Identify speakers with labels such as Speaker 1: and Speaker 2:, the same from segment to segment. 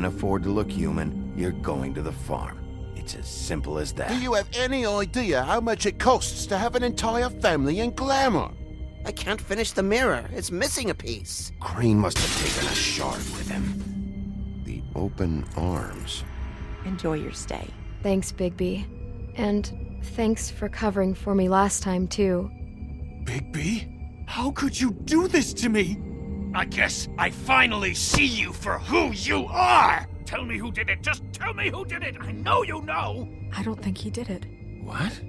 Speaker 1: can't afford to look human, you're going to the farm. It's as simple as that.
Speaker 2: Do you have any idea how much it costs to have an entire family in glamour?
Speaker 3: I can't finish the mirror. It's missing a piece.
Speaker 1: Crane must have taken a shard with him. The open arms.
Speaker 4: Enjoy your stay.
Speaker 5: Thanks, Bigby. And thanks for covering for me last time, too.
Speaker 6: Bigby? How could you do this to me? I guess I finally see you for who you are! Tell me who did it! Just tell me who did it! I know you know!
Speaker 7: I don't think he did it.
Speaker 1: What?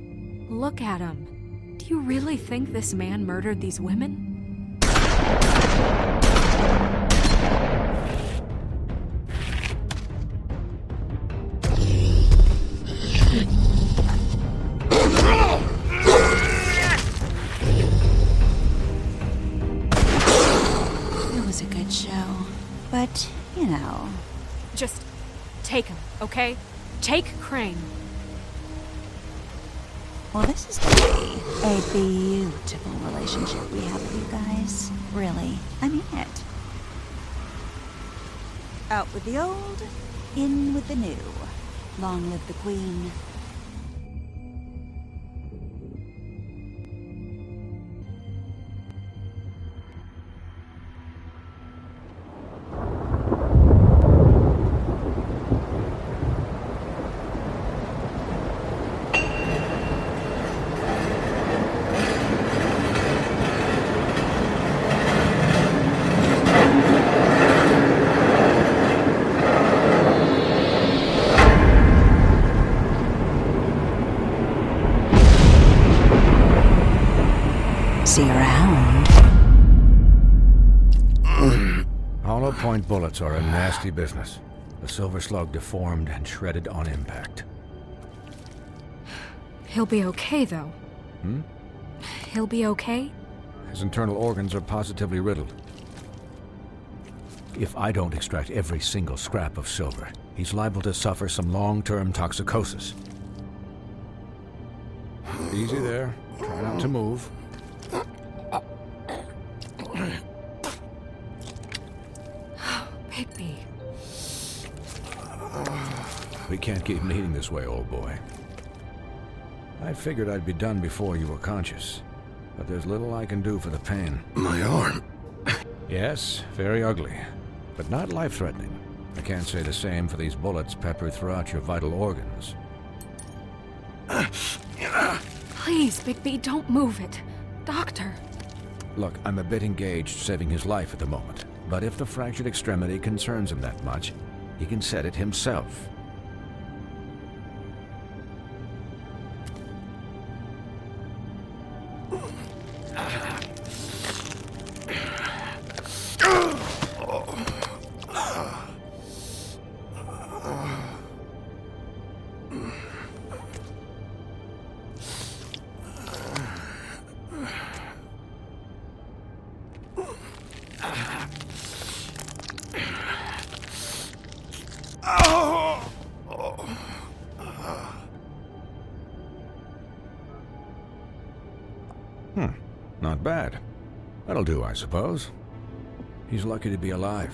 Speaker 7: Look at him. Do you really think this man murdered these women?
Speaker 4: It was a good show, but, you know...
Speaker 7: Just take him, okay? Take Crane.
Speaker 4: Well, this is gonna be a beautiful relationship we have with you guys. Really, I mean it. Out with the old, in with the new. Long live the Queen. See you around.
Speaker 8: Hollow point bullets are a nasty business. The silver slug deformed and shredded on impact.
Speaker 7: He'll be okay, though. He'll be okay?
Speaker 8: His internal organs are positively riddled. If I don't extract every single scrap of silver, he's liable to suffer some long-term toxicosis. Easy there. Try not to move.
Speaker 7: Bigby.
Speaker 8: We can't keep bleeding this way, old boy. I figured I'd be done before you were conscious, but there's little I can do for the pain.
Speaker 1: My arm.
Speaker 8: Yes, very ugly, but not life-threatening. I can't say the same for these bullets peppered throughout your vital organs.
Speaker 7: Please, Bigby, don't move it. Doctor.
Speaker 8: Look, I'm a bit engaged saving his life at the moment, but if the fractured extremity concerns him that much, he can set it himself. Not bad. That'll do, I suppose. He's lucky to be alive,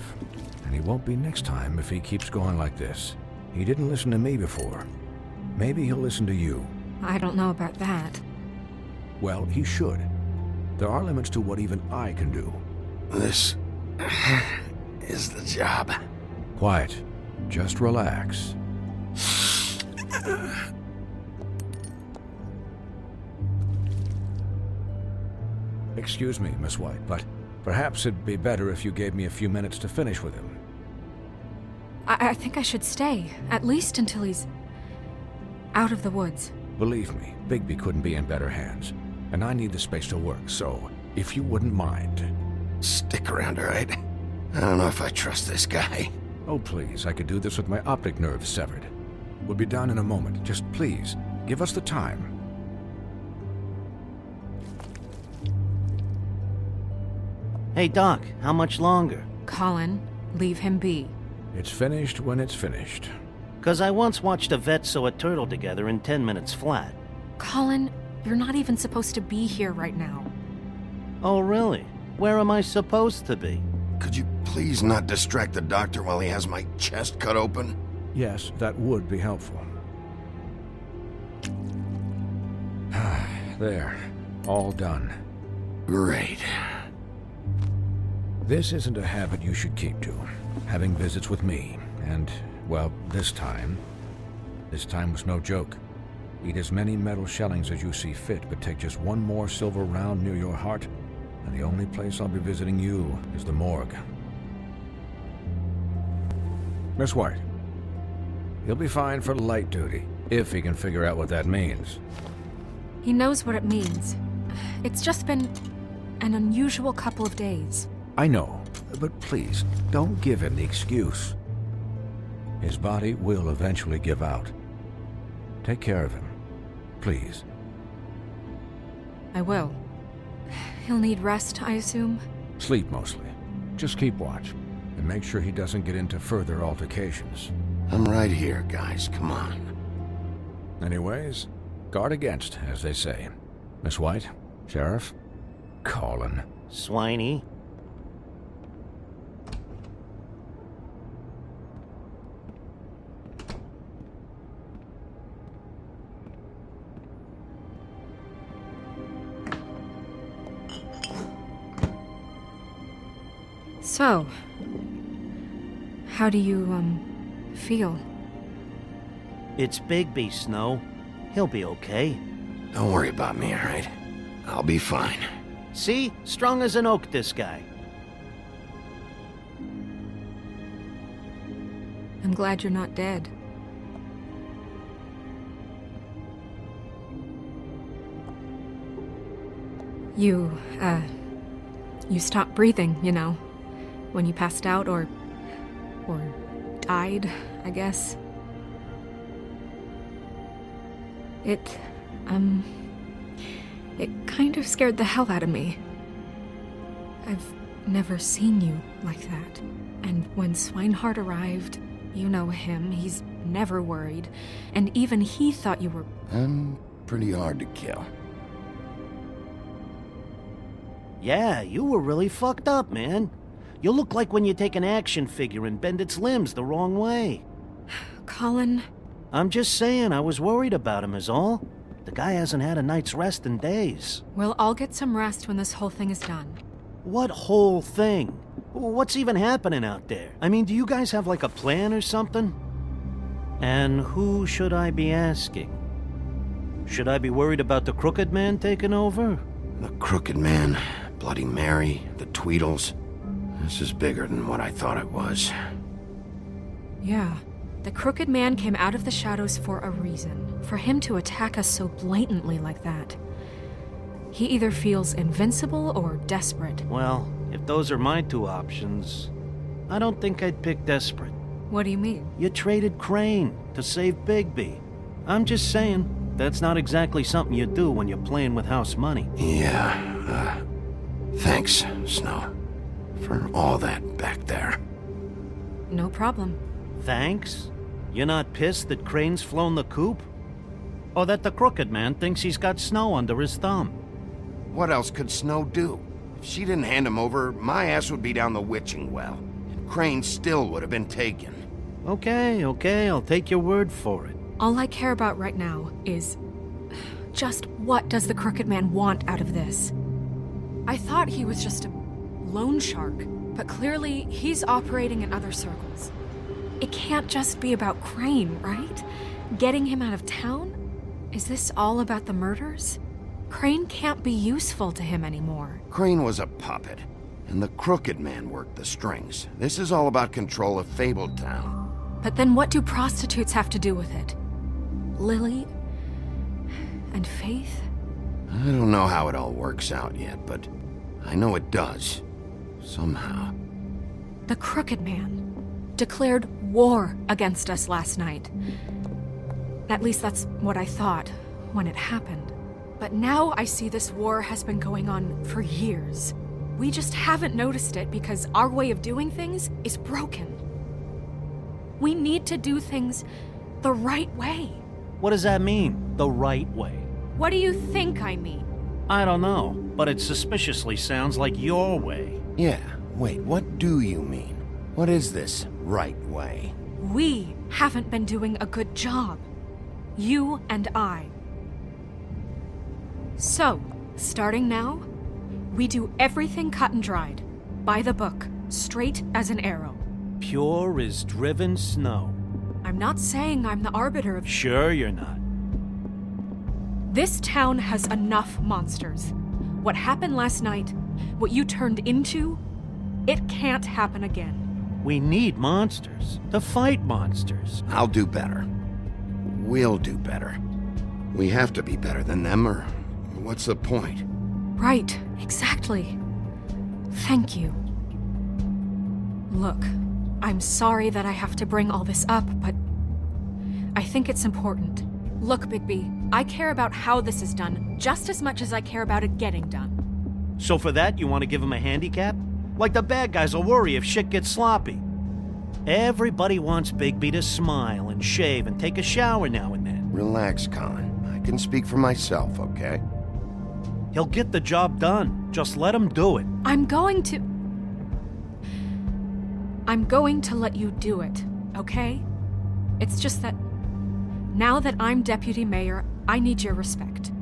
Speaker 8: and he won't be next time if he keeps going like this. He didn't listen to me before. Maybe he'll listen to you.
Speaker 7: I don't know about that.
Speaker 8: Well, he should. There are limits to what even I can do.
Speaker 1: This is the job.
Speaker 8: Quiet. Just relax. Excuse me, Miss White, but perhaps it'd be better if you gave me a few minutes to finish with him.
Speaker 7: I think I should stay, at least until he's out of the woods.
Speaker 8: Believe me, Bigby couldn't be in better hands, and I need the space to work, so if you wouldn't mind.
Speaker 1: Stick around, all right? I don't know if I trust this guy.
Speaker 8: Oh, please, I could do this with my optic nerve severed. We'll be done in a moment. Just please, give us the time.
Speaker 3: Hey, Doc, how much longer?
Speaker 7: Colin, leave him be.
Speaker 8: It's finished when it's finished.
Speaker 3: 'Cause I once watched a vet sew a turtle together in 10 minutes flat.
Speaker 7: Colin, you're not even supposed to be here right now.
Speaker 3: Oh, really? Where am I supposed to be?
Speaker 1: Could you please not distract the doctor while he has my chest cut open?
Speaker 8: Yes, that would be helpful. There. All done.
Speaker 1: Great.
Speaker 8: This isn't a habit you should keep to. Having visits with me. And, well, this time was no joke. Eat as many metal shellings as you see fit, but take just one more silver round near your heart, and the only place I'll be visiting you is the morgue. Miss White, he'll be fine for light duty, if he can figure out what that means.
Speaker 7: He knows what it means. It's just been an unusual couple of days.
Speaker 8: I know, but please, don't give him the excuse. His body will eventually give out. Take care of him, please.
Speaker 7: I will. He'll need rest, I assume?
Speaker 8: Sleep mostly. Just keep watch, and make sure he doesn't get into further altercations.
Speaker 1: I'm right here, guys. Come on.
Speaker 8: Anyways, guard against, as they say. Miss White, Sheriff, Colin.
Speaker 3: Swiney.
Speaker 7: So, how do you, feel?
Speaker 3: It's Bigby, Snow. He'll be okay.
Speaker 1: Don't worry about me, all right? I'll be fine.
Speaker 3: See? Strong as an oak, this guy.
Speaker 7: I'm glad you're not dead. You stopped breathing, you know, when you passed out or died, I guess. It kind of scared the hell out of me. I've never seen you like that. And when Swinehart arrived, you know him, he's never worried. And even he thought you were...
Speaker 1: I'm pretty hard to kill.
Speaker 3: Yeah, you were really fucked up, man. You look like when you take an action figure and bend its limbs the wrong way.
Speaker 7: Colin...
Speaker 3: I'm just saying, I was worried about him is all. The guy hasn't had a night's rest in days.
Speaker 7: We'll all get some rest when this whole thing is done.
Speaker 3: What whole thing? What's even happening out there? I mean, do you guys have like a plan or something? And who should I be asking? Should I be worried about the Crooked Man taking over?
Speaker 1: The Crooked Man, Bloody Mary, the Tweedles. This is bigger than what I thought it was.
Speaker 7: Yeah. The Crooked Man came out of the shadows for a reason. For him to attack us so blatantly like that. He either feels invincible or desperate.
Speaker 3: Well, if those are my two options, I don't think I'd pick desperate.
Speaker 7: What do you mean?
Speaker 3: You traded Crane to save Bigby. I'm just saying, that's not exactly something you do when you're playing with house money.
Speaker 1: Yeah, thanks, Snow, for all that back there.
Speaker 7: No problem.
Speaker 3: Thanks? You're not pissed that Crane's flown the coop? Or that the Crooked Man thinks he's got Snow under his thumb?
Speaker 2: What else could Snow do? If she didn't hand him over, my ass would be down the witching well. And Crane still would have been taken.
Speaker 3: Okay, I'll take your word for it.
Speaker 7: All I care about right now is... just what does the Crooked Man want out of this? I thought he was just a loan shark, but clearly he's operating in other circles. It can't just be about Crane, right? Getting him out of town? Is this all about the murders? Crane can't be useful to him anymore.
Speaker 2: Crane was a puppet, and the Crooked Man worked the strings. This is all about control of Fable Town.
Speaker 7: But then what do prostitutes have to do with it? Lily? And Faith?
Speaker 2: I don't know how it all works out yet, but I know it does. Somehow.
Speaker 7: The Crooked Man declared war against us last night. At least that's what I thought when it happened. But now I see this war has been going on for years. We just haven't noticed it because our way of doing things is broken. We need to do things the right way.
Speaker 3: What does that mean, the right way?
Speaker 7: What do you think I mean?
Speaker 3: I don't know, but it suspiciously sounds like your way.
Speaker 2: Yeah, Wait, what do you mean? What is this right way?
Speaker 7: We haven't been doing a good job. You and I. So, starting now, we do everything cut and dried. By the book, straight as an arrow.
Speaker 3: Pure as driven snow.
Speaker 7: I'm not saying I'm the arbiter of...
Speaker 3: Sure you're not.
Speaker 7: This town has enough monsters. What happened last night, what you turned into, it can't happen again.
Speaker 3: We need monsters to fight monsters.
Speaker 2: I'll do better. We'll do better. We have to be better than them, or what's the point?
Speaker 7: Right, exactly. Thank you. Look, I'm sorry that I have to bring all this up, but I think it's important. Look, Bigby, I care about how this is done just as much as I care about it getting done.
Speaker 3: So for that, you want to give him a handicap? Like the bad guys will worry if shit gets sloppy. Everybody wants Bigby to smile and shave and take a shower now and then.
Speaker 2: Relax, Colin. I can speak for myself, okay?
Speaker 3: He'll get the job done. Just let him do it.
Speaker 7: I'm going to let you do it, okay? It's just that now that I'm deputy mayor, I need your respect.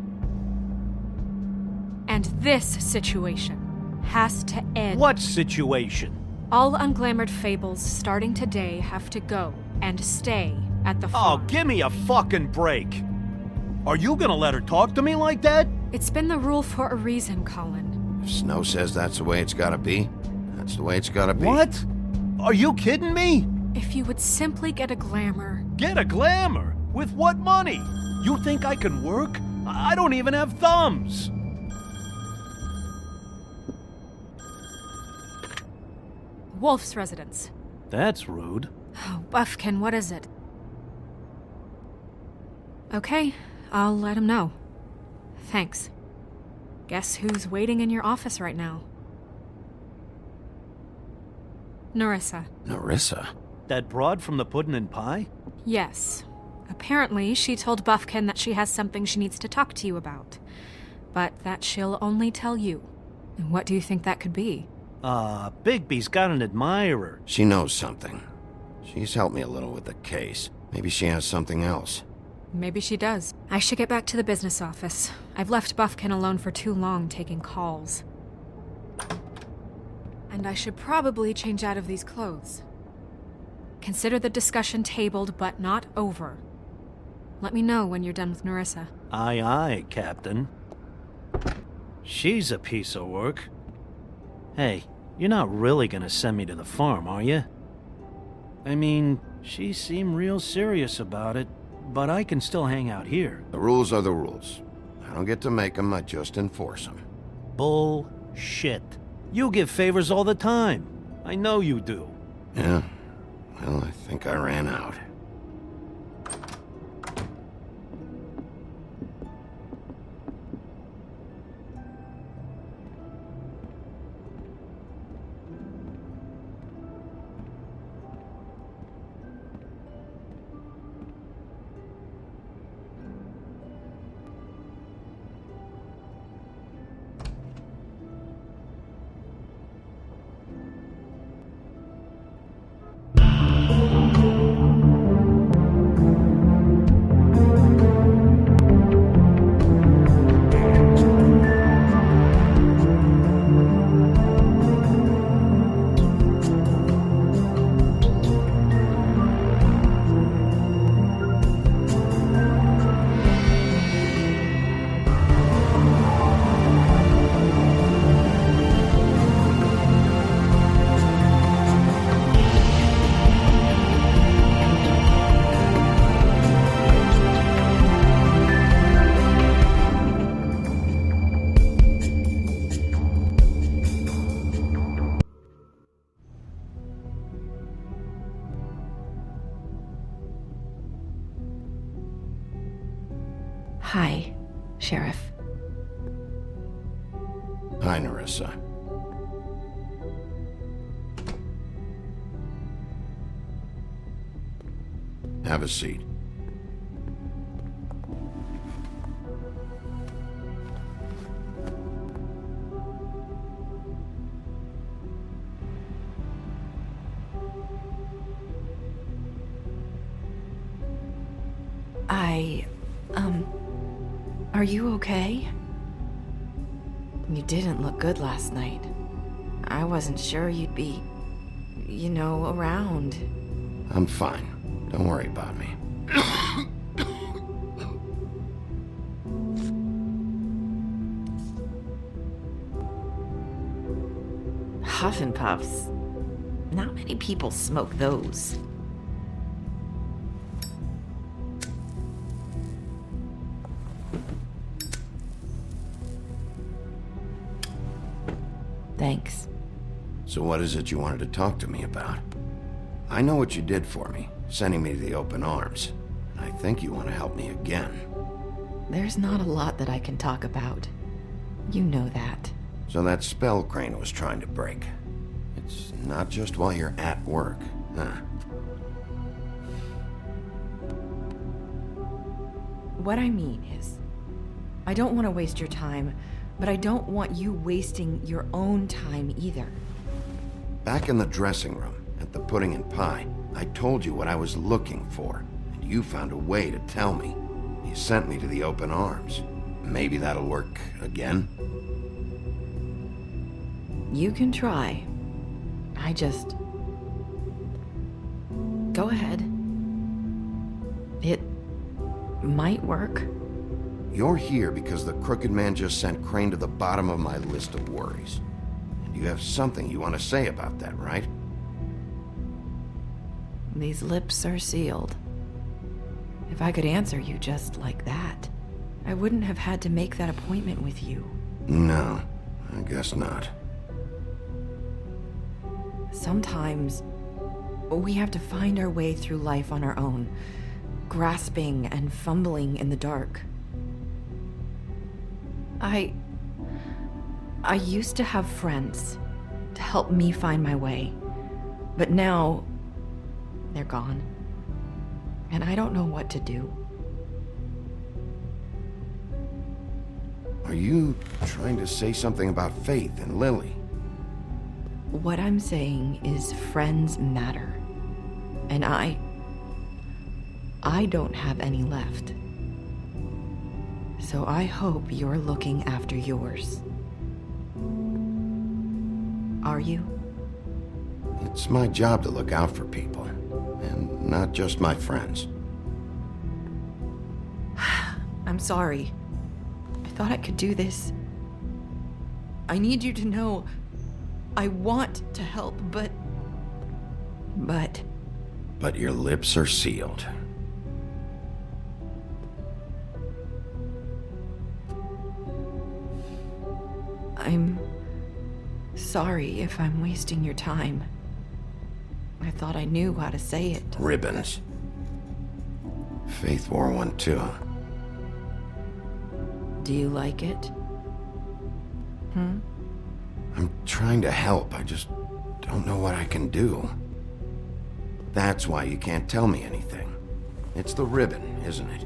Speaker 7: And this situation has to end.
Speaker 3: What situation?
Speaker 7: All unglamored fables starting today have to go and stay at the farm.
Speaker 3: Oh, give me a fucking break. Are you gonna let her talk to me like that?
Speaker 7: It's been the rule for a reason, Colin.
Speaker 2: If Snow says that's the way it's gotta be, that's the way it's gotta be.
Speaker 3: What? Are you kidding me?
Speaker 7: If you would simply get a glamour.
Speaker 3: Get a glamour? With what money? You think I can work? I don't even have thumbs.
Speaker 7: Wolf's residence.
Speaker 3: That's rude.
Speaker 7: Oh, Buffkin, what is it? Okay, I'll let him know. Thanks. Guess who's waiting in your office right now? Nerissa.
Speaker 2: Nerissa?
Speaker 3: That broad from the puddin' and pie?
Speaker 7: Yes. Apparently, she told Buffkin that she has something she needs to talk to you about. But that she'll only tell you. And what do you think that could be?
Speaker 3: Bigby's got an admirer.
Speaker 2: She knows something. She's helped me a little with the case. Maybe she has something else.
Speaker 7: Maybe she does. I should get back to the business office. I've left Buffkin alone for too long taking calls. And I should probably change out of these clothes. Consider the discussion tabled but not over. Let me know when you're done with Nerissa.
Speaker 3: Aye, aye, Captain. She's a piece of work. Hey, you're not really gonna send me to the farm, are you? I mean, she seemed real serious about it, but I can still hang out here.
Speaker 2: The rules are the rules. I don't get to make them, I just enforce them.
Speaker 3: Bullshit. You give favors all the time. I know you do.
Speaker 2: Yeah. Well, I think I ran out.
Speaker 5: Hi, Sheriff.
Speaker 2: Hi, Nerissa. Have a seat.
Speaker 9: Are you okay? You didn't look good last night. I wasn't sure you'd be, around.
Speaker 1: I'm fine. Don't worry about me.
Speaker 9: Huff and puffs. Not many people smoke those. Thanks.
Speaker 1: So what is it you wanted to talk to me about? I know what you did for me, sending me to the open arms. I think you want to help me again.
Speaker 9: There's not a lot that I can talk about. You know that.
Speaker 1: So that spell Crane was trying to break. It's not just while you're at work, huh?
Speaker 9: What I mean is, I don't want to waste your time, but I don't want you wasting your own time either.
Speaker 1: Back in the dressing room, at the pudding and pie, I told you what I was looking for, and you found a way to tell me. You sent me to the open arms. Maybe that'll work again?
Speaker 9: You can try. Go ahead. It might work.
Speaker 1: You're here because the Crooked Man just sent Crane to the bottom of my list of worries. And you have something you want to say about that, right?
Speaker 9: These lips are sealed. If I could answer you just like that, I wouldn't have had to make that appointment with you.
Speaker 1: No, I guess not.
Speaker 9: Sometimes we have to find our way through life on our own, grasping and fumbling in the dark. I used to have friends to help me find my way, but now they're gone, and I don't know what to do.
Speaker 1: Are you trying to say something about Faith and Lily?
Speaker 9: What I'm saying is friends matter, and I don't have any left. So I hope you're looking after yours. Are you?
Speaker 1: It's my job to look out for people, and not just my friends.
Speaker 9: I'm sorry. I thought I could do this. I need you to know I want to help, but...
Speaker 1: But your lips are sealed.
Speaker 9: I'm sorry if I'm wasting your time. I thought I knew how to say it.
Speaker 1: Ribbons. Faith wore one too.
Speaker 9: Do you like it?
Speaker 1: I'm trying to help, I just don't know what I can do. That's why you can't tell me anything. It's the ribbon, isn't it?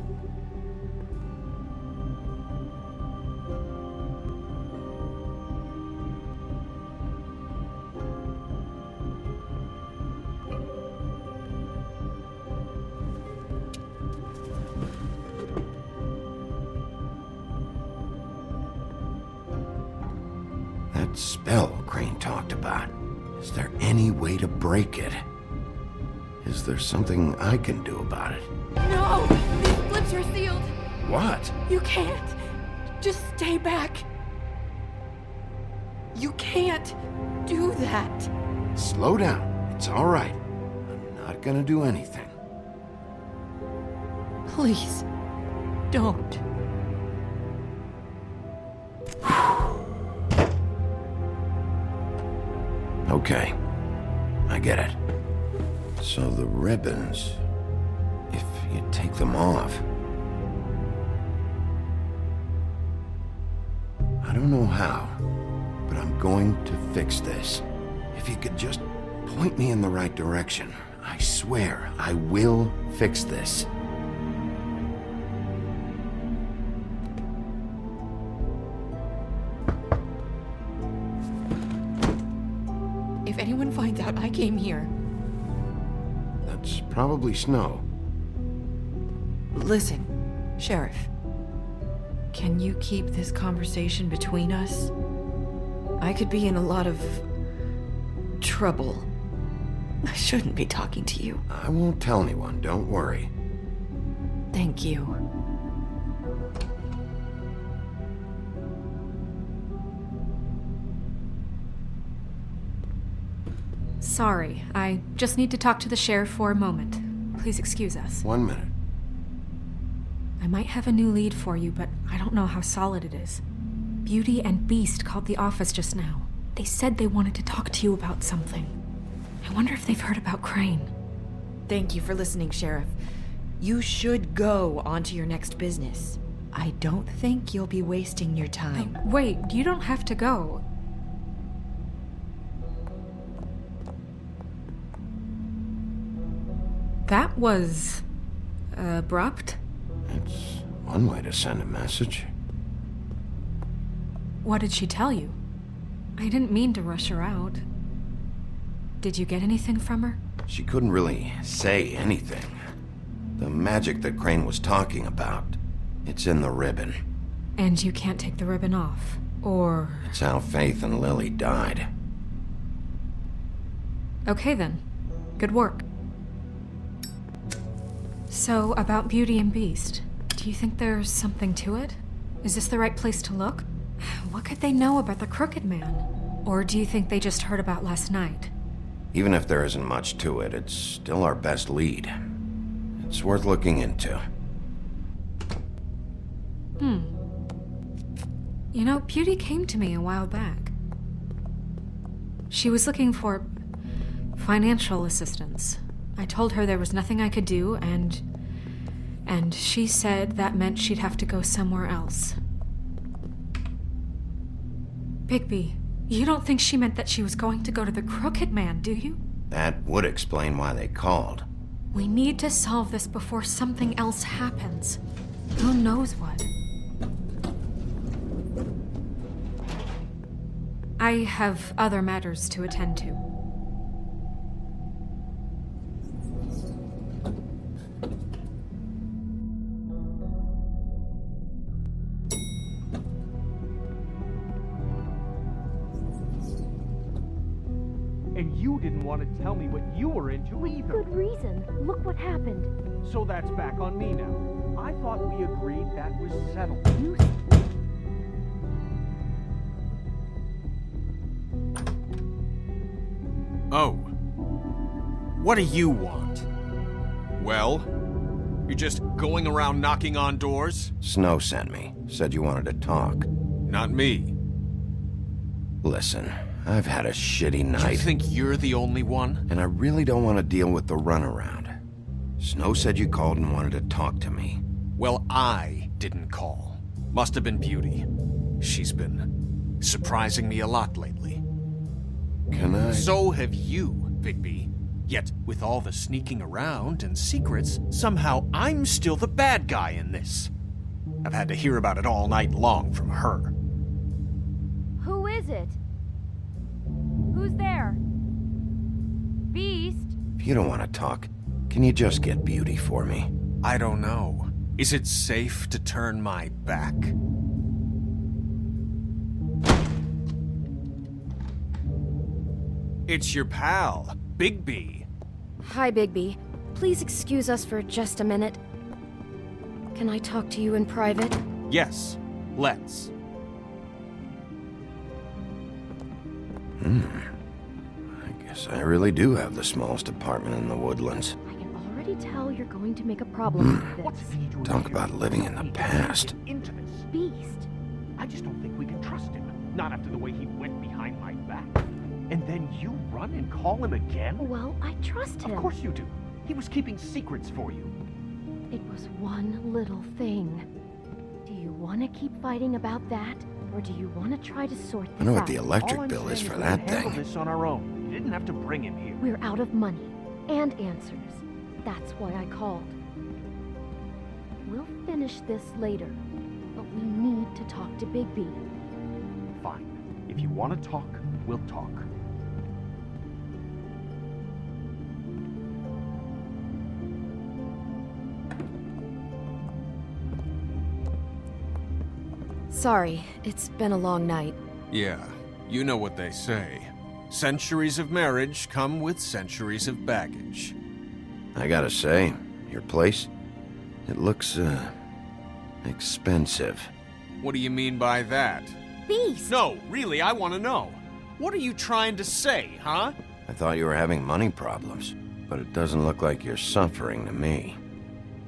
Speaker 1: That spell Crane talked about. Is there any way to break it? Is there something I can do about it?
Speaker 7: No! These lips are sealed!
Speaker 1: What?
Speaker 7: You can't! Just stay back! You can't do that!
Speaker 1: Slow down. It's all right. I'm not gonna do anything.
Speaker 7: Please, don't.
Speaker 1: Okay. I get it. So the ribbons, if you take them off... I don't know how, but I'm going to fix this. If you could just point me in the right direction, I swear I will fix this.
Speaker 7: If anyone finds out I came here...
Speaker 1: That's probably Snow.
Speaker 9: Listen, Sheriff. Can you keep this conversation between us? I could be in a lot of trouble. I shouldn't be talking to you.
Speaker 1: I won't tell anyone, don't worry.
Speaker 9: Thank you.
Speaker 7: Sorry, I just need to talk to the sheriff for a moment. Please excuse us.
Speaker 1: 1 minute.
Speaker 7: I might have a new lead for you, but I don't know how solid it is. Beauty and Beast called the office just now. They said they wanted to talk to you about something. I wonder if they've heard about Crane.
Speaker 9: Thank you for listening, Sheriff. You should go on to your next business. I don't think you'll be wasting your time.
Speaker 7: Wait, you don't have to go. That was abrupt.
Speaker 1: It's one way to send a message.
Speaker 7: What did she tell you? I didn't mean to rush her out. Did you get anything from her?
Speaker 1: She couldn't really say anything. The magic that Crane was talking about, it's in the ribbon.
Speaker 7: And you can't take the ribbon off, or...
Speaker 1: It's how Faith and Lily died.
Speaker 7: Okay then. Good work. So, about Beauty and Beast, do you think there's something to it? Is this the right place to look? What could they know about the Crooked Man? Or do you think they just heard about last night?
Speaker 1: Even if there isn't much to it, it's still our best lead. It's worth looking into.
Speaker 7: You know, Beauty came to me a while back. She was looking for financial assistance. I told her there was nothing I could do, and she said that meant she'd have to go somewhere else. Bigby, you don't think she meant that she was going to go to the Crooked Man, do you?
Speaker 1: That would explain why they called.
Speaker 7: We need to solve this before something else happens. Who knows what? I have other matters to attend to.
Speaker 6: And you didn't want to tell me what you were into either.
Speaker 5: Good reason. Look what happened.
Speaker 6: So that's back on me now. I thought we agreed that was settled.
Speaker 5: You...
Speaker 6: Oh. What do you want? Well? You're just going around knocking on doors?
Speaker 1: Snow sent me. Said you wanted to talk.
Speaker 6: Not me.
Speaker 1: Listen, I've had a shitty night.
Speaker 6: You think you're the only one?
Speaker 1: And I really don't want to deal with the runaround. Snow said you called and wanted to talk to me.
Speaker 6: Well, I didn't call. Must have been Beauty. She's been surprising me a lot lately.
Speaker 1: Can I?
Speaker 6: So have you, Bigby. Yet, with all the sneaking around and secrets, somehow I'm still the bad guy in this. I've had to hear about it all night long from her.
Speaker 5: Who is it? Who's there? Beast?
Speaker 1: If you don't want to talk, can you just get Beauty for me?
Speaker 6: I don't know. Is it safe to turn my back? It's your pal, Bigby.
Speaker 5: Hi, Bigby. Please excuse us for just a minute. Can I talk to you in private?
Speaker 6: Yes, let's.
Speaker 1: I guess I really do have the smallest apartment in the woodlands.
Speaker 5: I can already tell you're going to make a problem with this.
Speaker 1: Talk about living in the past.
Speaker 6: Into this.
Speaker 5: Beast.
Speaker 6: I just don't think we can trust him. Not after the way he went behind my back. And then you run and call him again?
Speaker 5: Well, I trust him.
Speaker 6: Of course you do. He was keeping secrets for you.
Speaker 5: It was one little thing. Do you want to keep fighting about that? Or do you want to try to sort this out?
Speaker 1: I know what the electric
Speaker 6: All I'm
Speaker 1: bill is
Speaker 6: saying
Speaker 1: for
Speaker 6: we
Speaker 1: that
Speaker 6: can handle
Speaker 1: thing.
Speaker 6: this on our own. You didn't have to bring him here.
Speaker 5: We're out of money and answers. That's why I called. We'll finish this later, but we need to talk to Bigby.
Speaker 6: Fine. If you want to talk, we'll talk.
Speaker 5: Sorry, it's been a long night.
Speaker 6: Yeah, you know what they say. Centuries of marriage come with centuries of baggage.
Speaker 1: I gotta say, your place, it looks, expensive.
Speaker 6: What do you mean by that?
Speaker 5: Beast!
Speaker 6: No, really, I want to know. What are you trying to say, huh?
Speaker 1: I thought you were having money problems, but it doesn't look like you're suffering to me.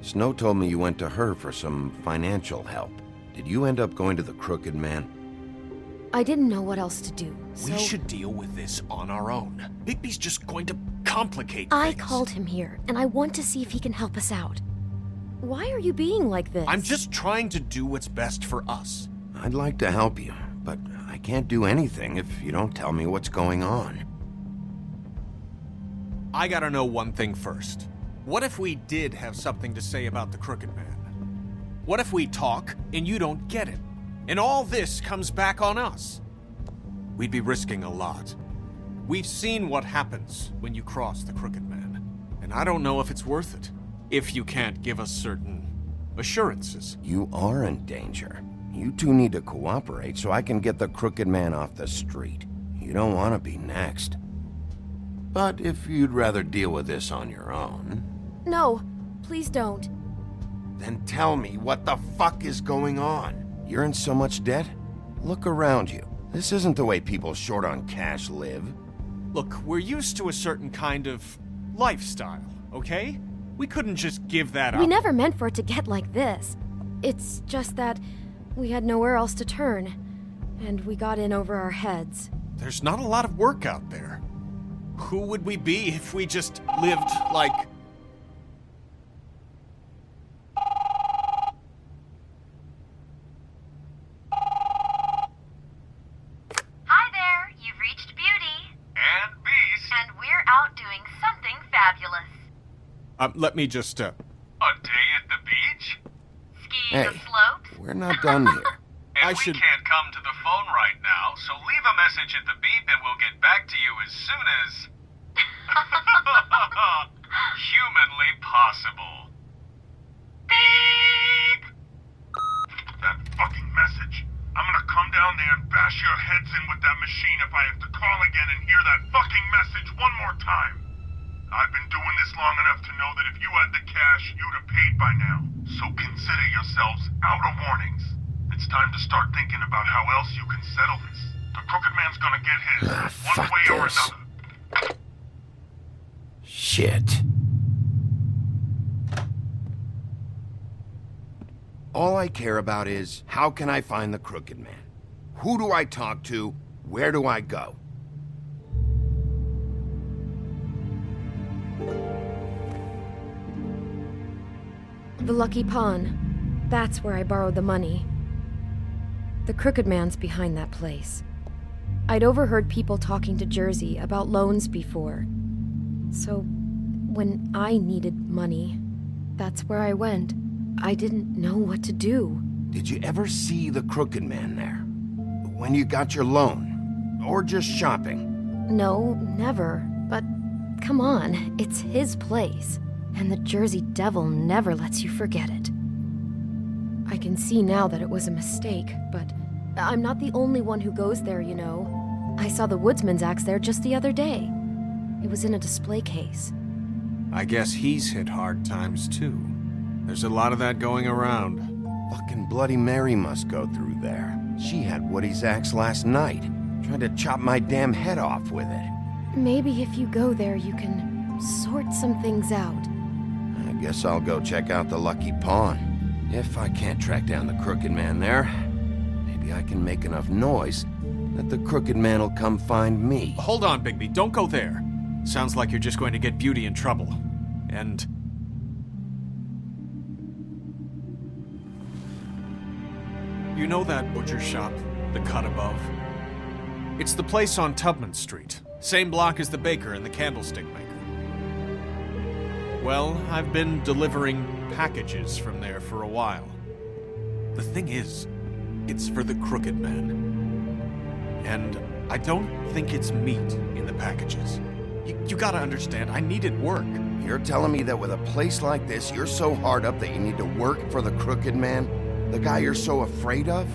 Speaker 1: Snow told me you went to her for some financial help. Did you end up going to the Crooked Man?
Speaker 5: I didn't know what else to do, so...
Speaker 6: We should deal with this on our own. Bigby's just going to complicate things.
Speaker 5: I called him here, and I want to see if he can help us out. Why are you being like this?
Speaker 6: I'm just trying to do what's best for us.
Speaker 1: I'd like to help you, but I can't do anything if you don't tell me what's going on.
Speaker 6: I gotta know one thing first. What if we did have something to say about the Crooked Man? What if we talk and you don't get it? And all this comes back on us? We'd be risking a lot. We've seen what happens when you cross the Crooked Man, and I don't know if it's worth it, if you can't give us certain assurances.
Speaker 1: You are in danger. You two need to cooperate so I can get the Crooked Man off the street. You don't want to be next. But if you'd rather deal with this on your own...
Speaker 5: No, please don't.
Speaker 1: Then tell me what the fuck is going on. You're in so much debt? Look around you. This isn't the way people short on cash live.
Speaker 6: Look, we're used to a certain kind of lifestyle, okay? We couldn't just give that up.
Speaker 5: We never meant for it to get like this. It's just that we had nowhere else to turn, and we got in over our heads.
Speaker 6: There's not a lot of work out there. Who would we be if we just lived like...
Speaker 10: Hi there, you've reached Beauty. And Beast. And we're out doing something fabulous.
Speaker 6: Let me just,
Speaker 10: A day at the beach? Skiing
Speaker 1: Hey,
Speaker 10: the slopes?
Speaker 1: we're not done here.
Speaker 10: And
Speaker 6: I
Speaker 10: we
Speaker 6: should-
Speaker 10: can't come to the phone right now, so leave a message at the beep and we'll get back to you as soon as... humanly possible. Beep! That fucking message. I'm gonna come down there and bash your heads in with that machine if I have to call again and hear that fucking message one more time. I've been doing this long enough to know that if you had the cash, you'd have paid by now. So consider yourselves out of warnings. It's time to start thinking about how else you can settle this. The Crooked Man's gonna get his, one
Speaker 1: fuck
Speaker 10: way or
Speaker 1: this.
Speaker 10: another.
Speaker 1: Shit. All I care about is, how can I find the Crooked Man? Who do I talk to? Where do I go?
Speaker 5: The Lucky Pawn. That's where I borrowed the money. The Crooked Man's behind that place. I'd overheard people talking to Jersey about loans before. So, when I needed money, that's where I went. I didn't know what to do.
Speaker 1: Did you ever see the Crooked Man there? When you got your loan? Or just shopping?
Speaker 5: No, never. But come on, it's his place. And the Jersey Devil never lets you forget it. I can see now that it was a mistake, but I'm not the only one who goes there, you know. I saw the Woodsman's axe there just the other day. It was in a display case.
Speaker 6: I guess he's hit hard times too. There's a lot of that going around.
Speaker 1: Fucking Bloody Mary must go through there. She had Woody's axe last night. Tried to chop my damn head off with it.
Speaker 5: Maybe if you go there, you can sort some things out.
Speaker 1: I guess I'll go check out the Lucky Pawn. If I can't track down the Crooked Man there, maybe I can make enough noise that the Crooked Man will come find me.
Speaker 6: Hold on, Bigby, don't go there. Sounds like you're just going to get Beauty in trouble. And... you know that butcher shop, the cut above? It's the place on Tubman Street. Same block as the baker and the candlestick maker. Well, I've been delivering packages from there for a while. The thing is, it's for the Crooked Man. And I don't think it's meat in the packages. You gotta understand, I needed work.
Speaker 1: You're telling me that with a place like this, you're so hard up that you need to work for the Crooked Man? The guy you're so afraid of?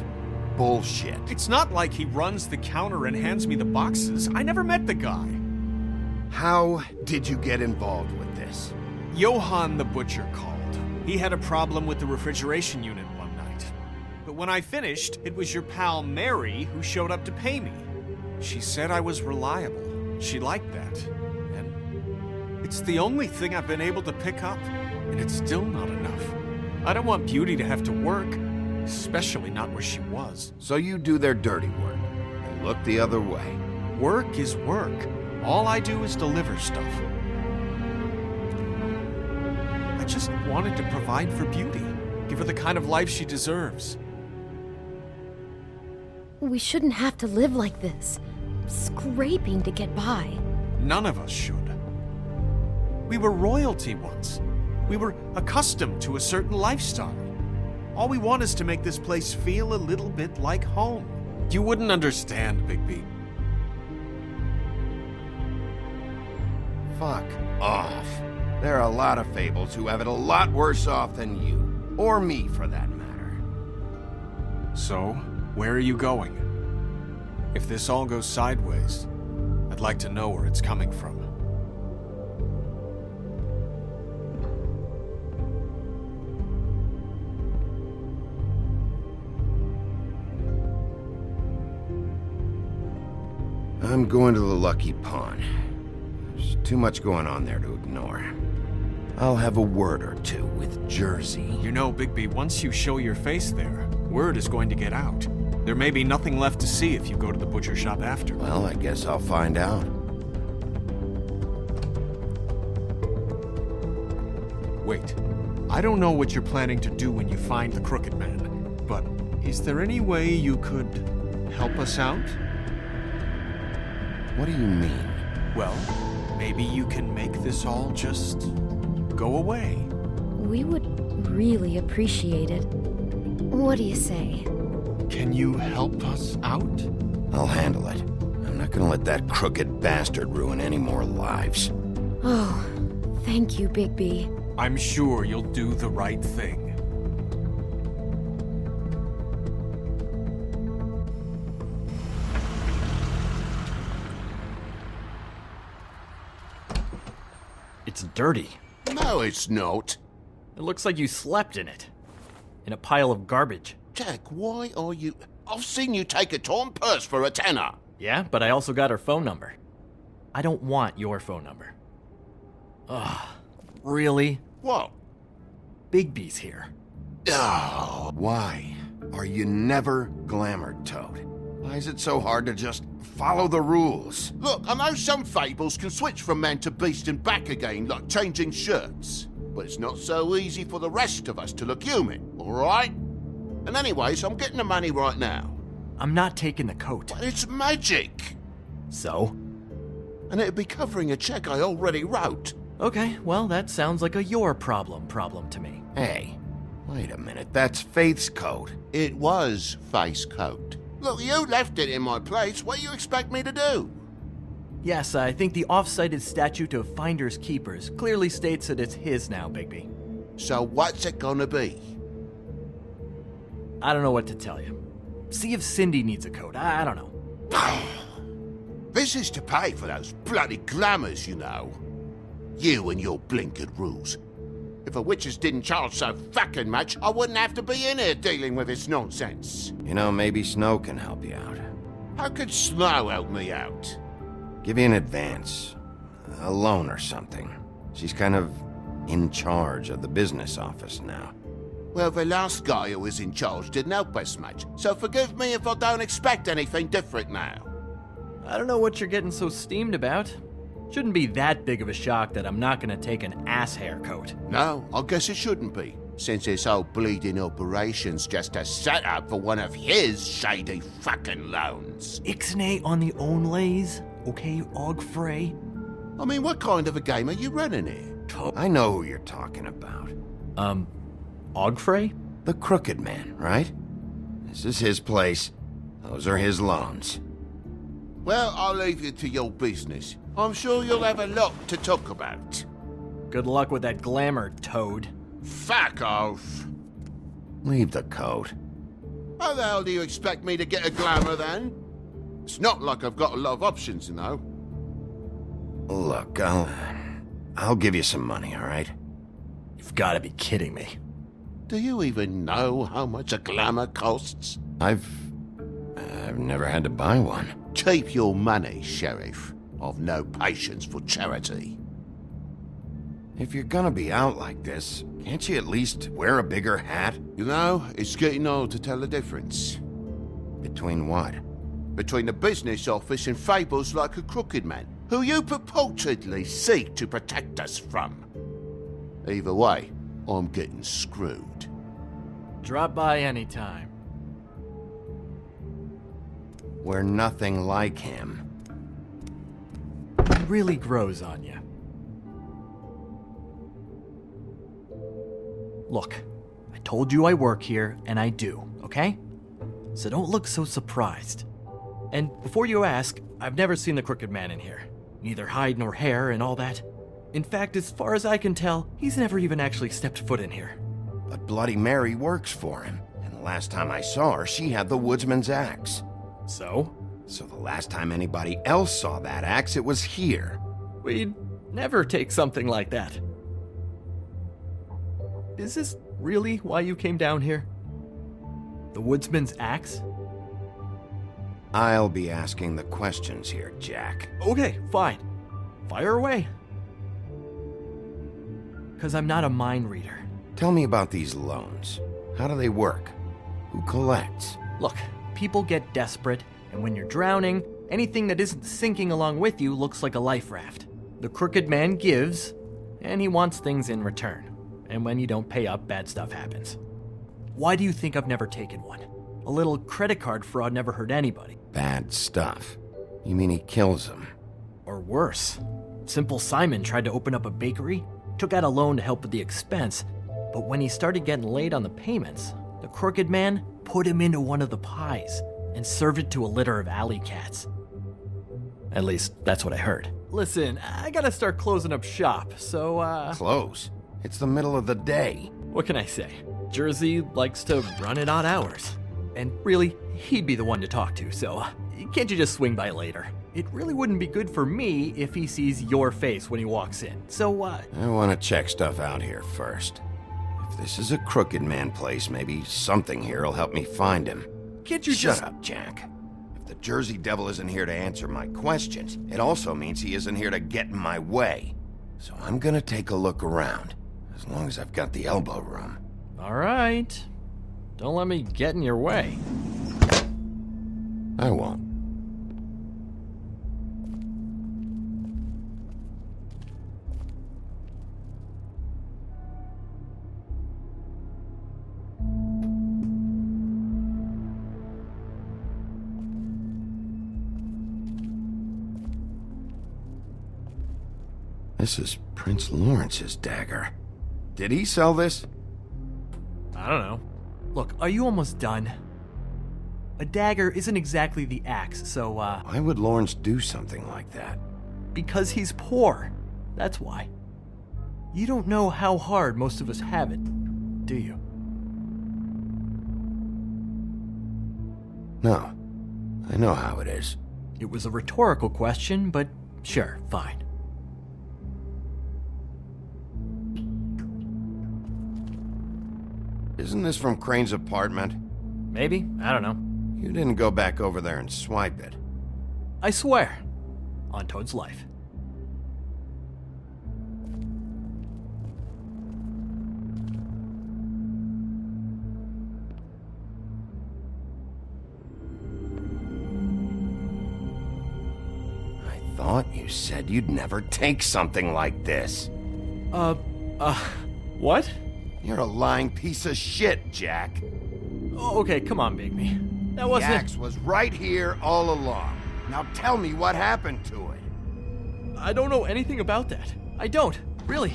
Speaker 2: bullshit.
Speaker 6: It's not like he runs the counter and hands me the boxes. I never met the guy.
Speaker 2: How did you get involved with this?
Speaker 6: Johann the butcher called. He had a problem with the refrigeration unit one night. But when I finished, it was your pal Mary who showed up to pay me. She said I was reliable. She liked that. And it's the only thing I've been able to pick up. And it's still not enough. I don't want Beauty to have to work, especially not where she was.
Speaker 2: So you do their dirty work and look the other way.
Speaker 6: Work is work. All I do is deliver stuff. I just wanted to provide for Beauty. Give her the kind of life she deserves.
Speaker 5: We shouldn't have to live like this, scraping to get by.
Speaker 6: None of us should. We were royalty once. We were accustomed to a certain lifestyle. All we want is to make this place feel a little bit like home. You wouldn't understand, Bigby.
Speaker 2: Fuck off. There are a lot of Fables who have it a lot worse off than you. Or me, for that matter.
Speaker 6: So, where are you going? If this all goes sideways, I'd like to know where it's coming from.
Speaker 2: I'm going to the Lucky Pawn. There's too much going on there to ignore. I'll have a word or two with Jersey.
Speaker 6: You know, Bigby, once you show your face there, word is going to get out. There may be nothing left to see if you go to the butcher shop after.
Speaker 2: Well, I guess I'll find out.
Speaker 6: Wait. I don't know what you're planning to do when you find the Crooked Man, but is there any way you could help us out?
Speaker 2: What do you mean?
Speaker 6: Well, maybe you can make this all just go away.
Speaker 5: We would really appreciate it. What do you say?
Speaker 6: Can you help us out?
Speaker 2: I'll handle it. I'm not gonna let that crooked bastard ruin any more lives.
Speaker 5: Oh, thank you, Bigby.
Speaker 6: I'm sure you'll do the right thing.
Speaker 11: It's dirty.
Speaker 2: No, it's not.
Speaker 11: It looks like you slept in it. In a pile of garbage.
Speaker 2: Jack, why are you... I've seen you take a torn purse for a tenner.
Speaker 11: Yeah, but I also got her phone number. I don't want your phone number. Ugh, really?
Speaker 2: What?
Speaker 11: Bigby's here.
Speaker 2: Oh, why are you never glamored, Toad? Why is it so hard to just follow the rules?
Speaker 12: Look, I know some fables can switch from man to beast and back again, like changing shirts. But it's not so easy for the rest of us to look human, alright? And anyways, I'm getting the money right now.
Speaker 11: I'm not taking the coat.
Speaker 12: But it's magic!
Speaker 11: So?
Speaker 12: And it'd be covering a check I already wrote.
Speaker 11: Okay, well, that sounds like a your problem to me.
Speaker 2: Hey, wait a minute, that's Faith's coat.
Speaker 12: It was Faith's coat. Look, you left it in my place. What do you expect me to do?
Speaker 11: Yes, I think the off-cited statute of Finders Keepers clearly states that it's his now, Bigby.
Speaker 12: So what's it gonna be?
Speaker 11: I don't know what to tell you. See if Cindy needs a coat. I don't know.
Speaker 12: This is to pay for those bloody glamours, you know. You and your blinkered rules. If the witches didn't charge so fucking much, I wouldn't have to be in here dealing with this nonsense.
Speaker 2: You know, maybe Snow can help you out.
Speaker 12: How could Snow help me out?
Speaker 2: Give you an advance. A loan or something. She's kind of in charge of the business office now.
Speaker 12: Well, the last guy who was in charge didn't help us much, so forgive me if I don't expect anything different now.
Speaker 11: I don't know what you're getting so steamed about. Shouldn't be that big of a shock that I'm not gonna take an ass haircoat.
Speaker 12: No, I guess it shouldn't be, since this whole bleeding operation's just a setup for one of his shady fucking loans.
Speaker 11: Ixnay on the onlays, okay, Og Frey?
Speaker 12: I mean, what kind of a game are you running here?
Speaker 2: I know who you're talking about.
Speaker 11: Og Frey?
Speaker 2: The Crooked Man, right? This is his place. Those are his loans.
Speaker 12: Well, I'll leave you to your business. I'm sure you'll have a lot to talk about.
Speaker 11: Good luck with that glamour, Toad.
Speaker 12: Fuck off!
Speaker 2: Leave the coat.
Speaker 12: How the hell do you expect me to get a glamour then? It's not like I've got a lot of options, you know.
Speaker 1: Look, I'll give you some money, all right?
Speaker 11: You've got to be kidding me.
Speaker 12: Do you even know how much a glamour costs?
Speaker 1: I've never had to buy one.
Speaker 12: Keep your money, Sheriff. I've no patience for charity.
Speaker 1: If you're gonna be out like this, can't you at least wear a bigger hat?
Speaker 12: You know, it's getting old to tell the difference.
Speaker 1: Between what?
Speaker 12: Between the business office and fables like a crooked man, who you purportedly seek to protect us from. Either way, I'm getting screwed.
Speaker 11: Drop by anytime.
Speaker 1: We're nothing like him.
Speaker 11: He really grows on you. Look, I told you I work here, and I do, okay? So don't look so surprised. And before you ask, I've never seen the Crooked Man in here. Neither hide nor hair and all that. In fact, as far as I can tell, he's never even actually stepped foot in here.
Speaker 1: But Bloody Mary works for him, and the last time I saw her, she had the woodsman's axe.
Speaker 11: So?
Speaker 1: So the last time anybody else saw that axe, it was here.
Speaker 11: We'd never take something like that. Is this really why you came down here? The woodsman's axe?
Speaker 1: I'll be asking the questions here, Jack.
Speaker 11: Okay, fine. Fire away. 'Cause I'm not a mind reader.
Speaker 1: Tell me about these loans. How do they work? Who collects?
Speaker 11: Look, people get desperate, and when you're drowning, anything that isn't sinking along with you looks like a life raft. The Crooked Man gives, and he wants things in return. And when you don't pay up, bad stuff happens. Why do you think I've never taken one? A little credit card fraud never hurt anybody.
Speaker 1: Bad stuff. You mean he kills them?
Speaker 11: Or worse. Simple Simon tried to open up a bakery, took out a loan to help with the expense, but when he started getting late on the payments, the Crooked Man put him into one of the pies and served it to a litter of alley cats. At least, that's what I heard. Listen, I gotta start closing up shop, so
Speaker 1: Close? It's the middle of the day.
Speaker 11: What can I say? Jersey likes to run at odd hours. And really, he'd be the one to talk to, so can't you just swing by later? It really wouldn't be good for me if he sees your face when he walks in, so
Speaker 1: I want to check stuff out here first. If this is a Crooked Man place, maybe something here will help me find him.
Speaker 11: Can't you
Speaker 1: Shut up, Jack. If the Jersey Devil isn't here to answer my questions, it also means he isn't here to get in my way. So I'm gonna take a look around, as long as I've got the elbow room.
Speaker 11: All right. Don't let me get in your way.
Speaker 1: I won't. This is Prince Lawrence's dagger. Did he sell this?
Speaker 11: I don't know. Look, are you almost done? A dagger isn't exactly the axe, so,
Speaker 1: Why would Lawrence do something like that?
Speaker 11: Because he's poor. That's why. You don't know how hard most of us have it, do you?
Speaker 1: No. I know how it is.
Speaker 11: It was a rhetorical question, but sure, fine.
Speaker 1: Isn't this from Crane's apartment?
Speaker 11: Maybe, I don't know.
Speaker 1: You didn't go back over there and swipe it.
Speaker 11: I swear. On Toad's life.
Speaker 1: I thought you said you'd never take something like this.
Speaker 11: What?
Speaker 1: You're a lying piece of shit, Jack.
Speaker 11: Oh, okay, come on, Bigby. That wasn't...
Speaker 1: The axe was right here all along. Now tell me what happened to it.
Speaker 11: I don't know anything about that. I don't, really.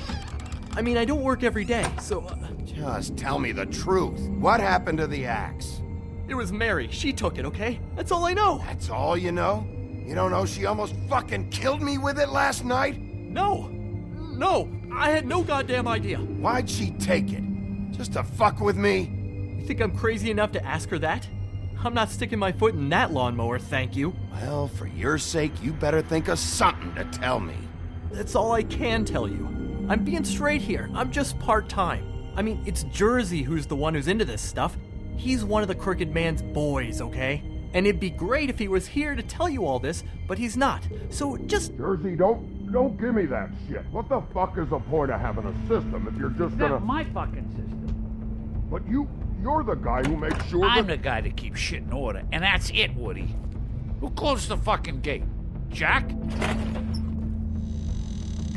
Speaker 11: I mean, I don't work every day, so...
Speaker 1: Just tell me the truth. What happened to the axe?
Speaker 11: It was Mary. She took it, okay? That's all I know.
Speaker 1: That's all you know? You don't know she almost fucking killed me with it last night?
Speaker 11: No. No. I had no goddamn idea.
Speaker 1: Why'd she take it? Just to fuck with me?
Speaker 11: You think I'm crazy enough to ask her that? I'm not sticking my foot in that lawnmower, thank you.
Speaker 2: Well, for your sake, you better think of something to tell me.
Speaker 11: That's all I can tell you. I'm being straight here. I'm just part-time. I mean, it's Jersey who's the one who's into this stuff. He's one of the Crooked Man's boys, okay? And it'd be great if he was here to tell you all this, but he's not. So just...
Speaker 10: Jersey, don't give me that shit. What the fuck is the point of having a system if you're just gonna...
Speaker 13: That's my fucking system.
Speaker 10: But you're the guy who makes sure
Speaker 13: I'm the guy that keeps shit in order, and that's it, Woody. Who closed the fucking gate? Jack?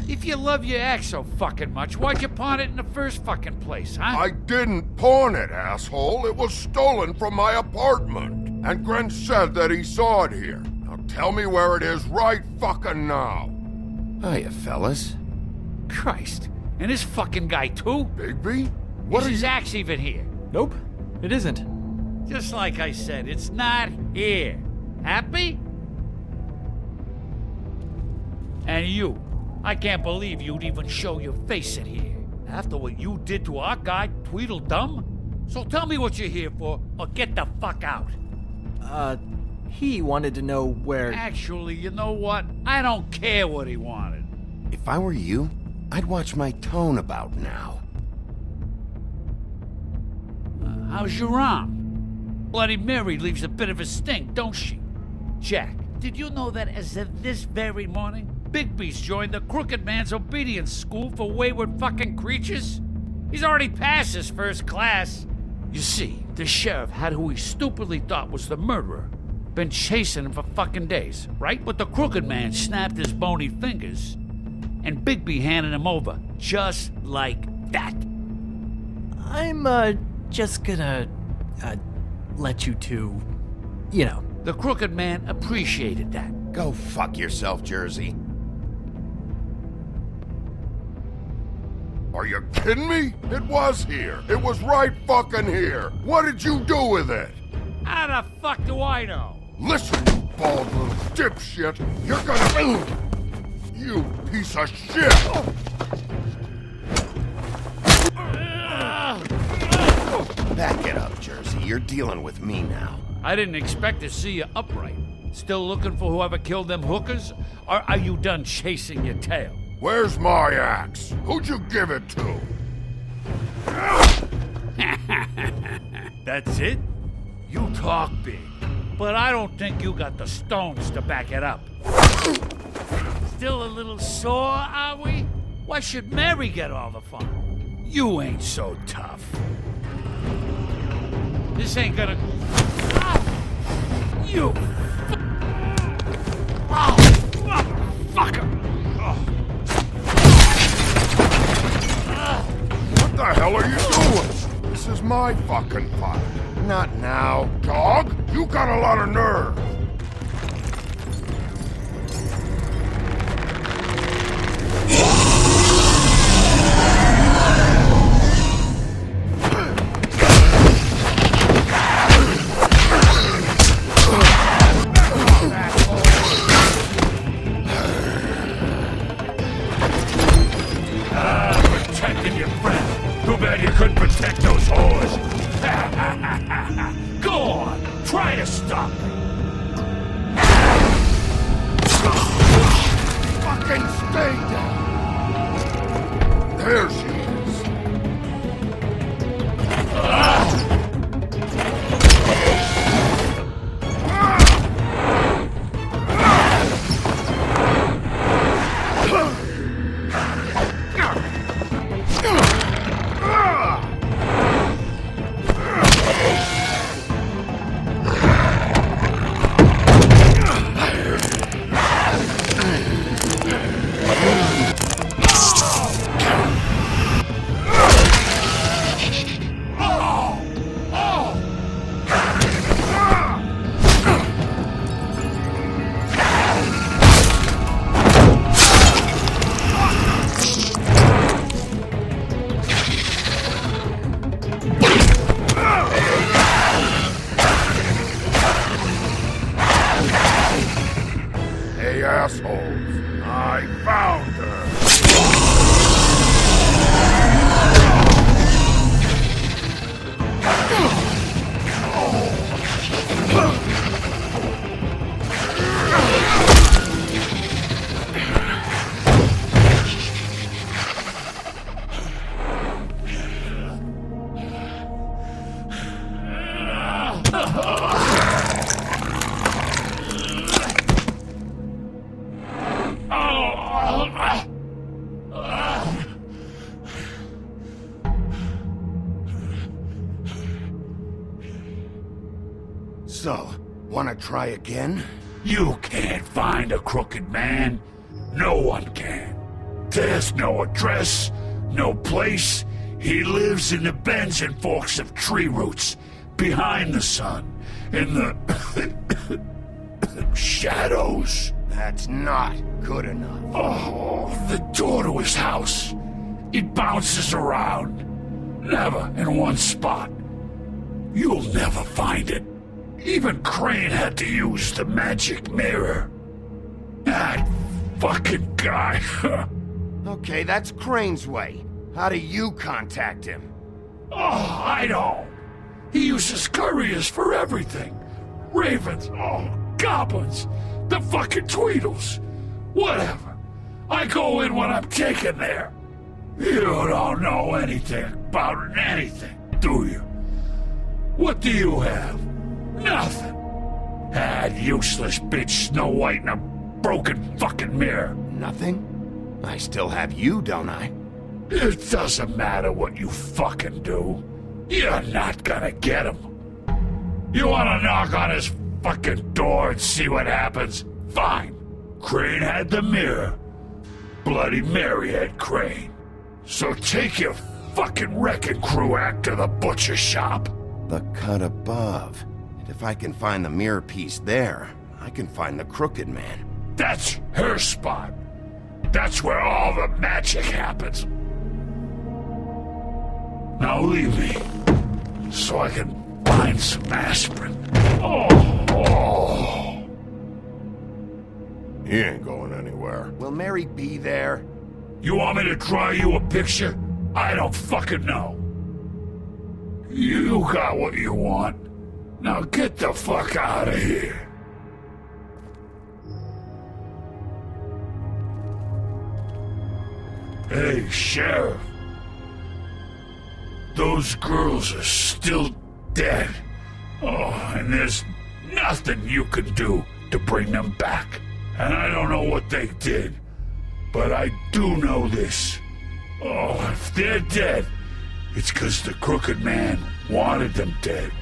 Speaker 13: If you love your ex so fucking much, why'd you pawn it in the first fucking place, huh?
Speaker 10: I didn't pawn it, asshole. It was stolen from my apartment. And Gren said that he saw it here. Now tell me where it is right fucking now.
Speaker 2: Hiya, fellas.
Speaker 13: Christ. And this fucking guy, too?
Speaker 10: Bigby?
Speaker 13: Is his axe even here?
Speaker 11: Nope, it isn't.
Speaker 13: Just like I said, it's not here. Happy? And you. I can't believe you'd even show your face in here. After what you did to our guy, Tweedledum? So tell me what you're here for, or get the fuck out.
Speaker 11: He wanted to know where...
Speaker 13: Actually, you know what? I don't care what he wanted.
Speaker 2: If I were you, I'd watch my tone about now.
Speaker 13: How's your arm? Bloody Mary leaves a bit of a stink, don't she? Jack, did you know that as of this very morning, Bigby's joined the Crooked Man's obedience school for wayward fucking creatures? He's already passed his first class. You see, the sheriff had who he stupidly thought was the murderer. Been chasing him for fucking days, right? But the Crooked Man snapped his bony fingers, and Bigby handed him over, just like that.
Speaker 11: I'm, just gonna, let you two, you know.
Speaker 13: The Crooked Man appreciated that.
Speaker 2: Go fuck yourself, Jersey.
Speaker 10: Are you kidding me? It was here. It was right fucking here. What did you do with it?
Speaker 13: How the fuck do I know?
Speaker 10: Listen, you bald little dipshit. You're gonna... You piece of shit!
Speaker 2: Back it up, Jersey. You're dealing with me now.
Speaker 13: I didn't expect to see you upright. Still looking for whoever killed them hookers? Or are you done chasing your tail?
Speaker 10: Where's my axe? Who'd you give it to?
Speaker 13: That's it? You talk big, but I don't think you got the stones to back it up. Still a little sore, are we? Why should Mary get all the fun? You ain't so tough. This ain't gonna... You! Fucker!
Speaker 10: What the hell are you doing? This is my fucking fight.
Speaker 2: Not now.
Speaker 10: Dog, you got a lot of nerve.
Speaker 13: Protecting your friend. Too bad you couldn't protect those whores. Go on, try to stop me.
Speaker 10: Fucking stay down. There she is.
Speaker 2: So, wanna try again?
Speaker 10: You can't find a crooked man. No one can. There's no address, no place. He lives in the bends and forks of tree roots, behind the sun, in the shadows.
Speaker 2: That's not good enough.
Speaker 10: Oh, the door to his house. It bounces around. Never in one spot. You'll never find it. Even Crane had to use the magic mirror. That fucking guy.
Speaker 2: Okay, that's Crane's way. How do you contact him?
Speaker 10: Oh, I don't. He uses couriers for everything. Ravens, goblins, the fucking Tweedles. Whatever. I go in when I'm taken there. You don't know anything about anything, do you? What do you have? Nothing. That useless bitch Snow White and a broken fucking mirror.
Speaker 2: Nothing? I still have you, don't I?
Speaker 10: It doesn't matter what you fucking do. You're not gonna get him. You wanna knock on his fucking door and see what happens? Fine. Crane had the mirror. Bloody Mary had Crane. So take your fucking wrecking crew act to the butcher shop.
Speaker 2: The cut above. And if I can find the mirror piece there, I can find the crooked man.
Speaker 10: That's her spot. That's where all the magic happens. Now leave me, so I can find some aspirin. Oh.
Speaker 2: He ain't going anywhere. Will Mary be there?
Speaker 10: You want me to draw you a picture? I don't fucking know. You got what you want. Now get the fuck out of here. Hey, Sheriff. Those girls are still dead. Oh, and there's nothing you can do to bring them back. And I don't know what they did, but I do know this. Oh, if they're dead, it's 'cause the crooked man wanted them dead.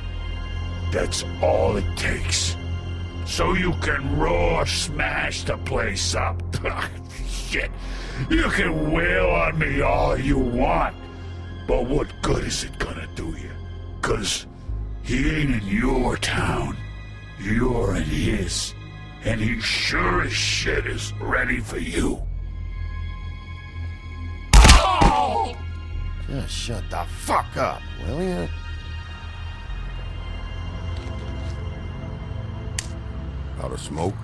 Speaker 10: That's all it takes. So you can roar smash the place up. Shit. You can wail on me all you want, but what good is it gonna do you? 'Cause he ain't in your town. You're in his. And he sure as shit is ready for you. Oh!
Speaker 2: Just shut the fuck up, will ya? Out of smoke?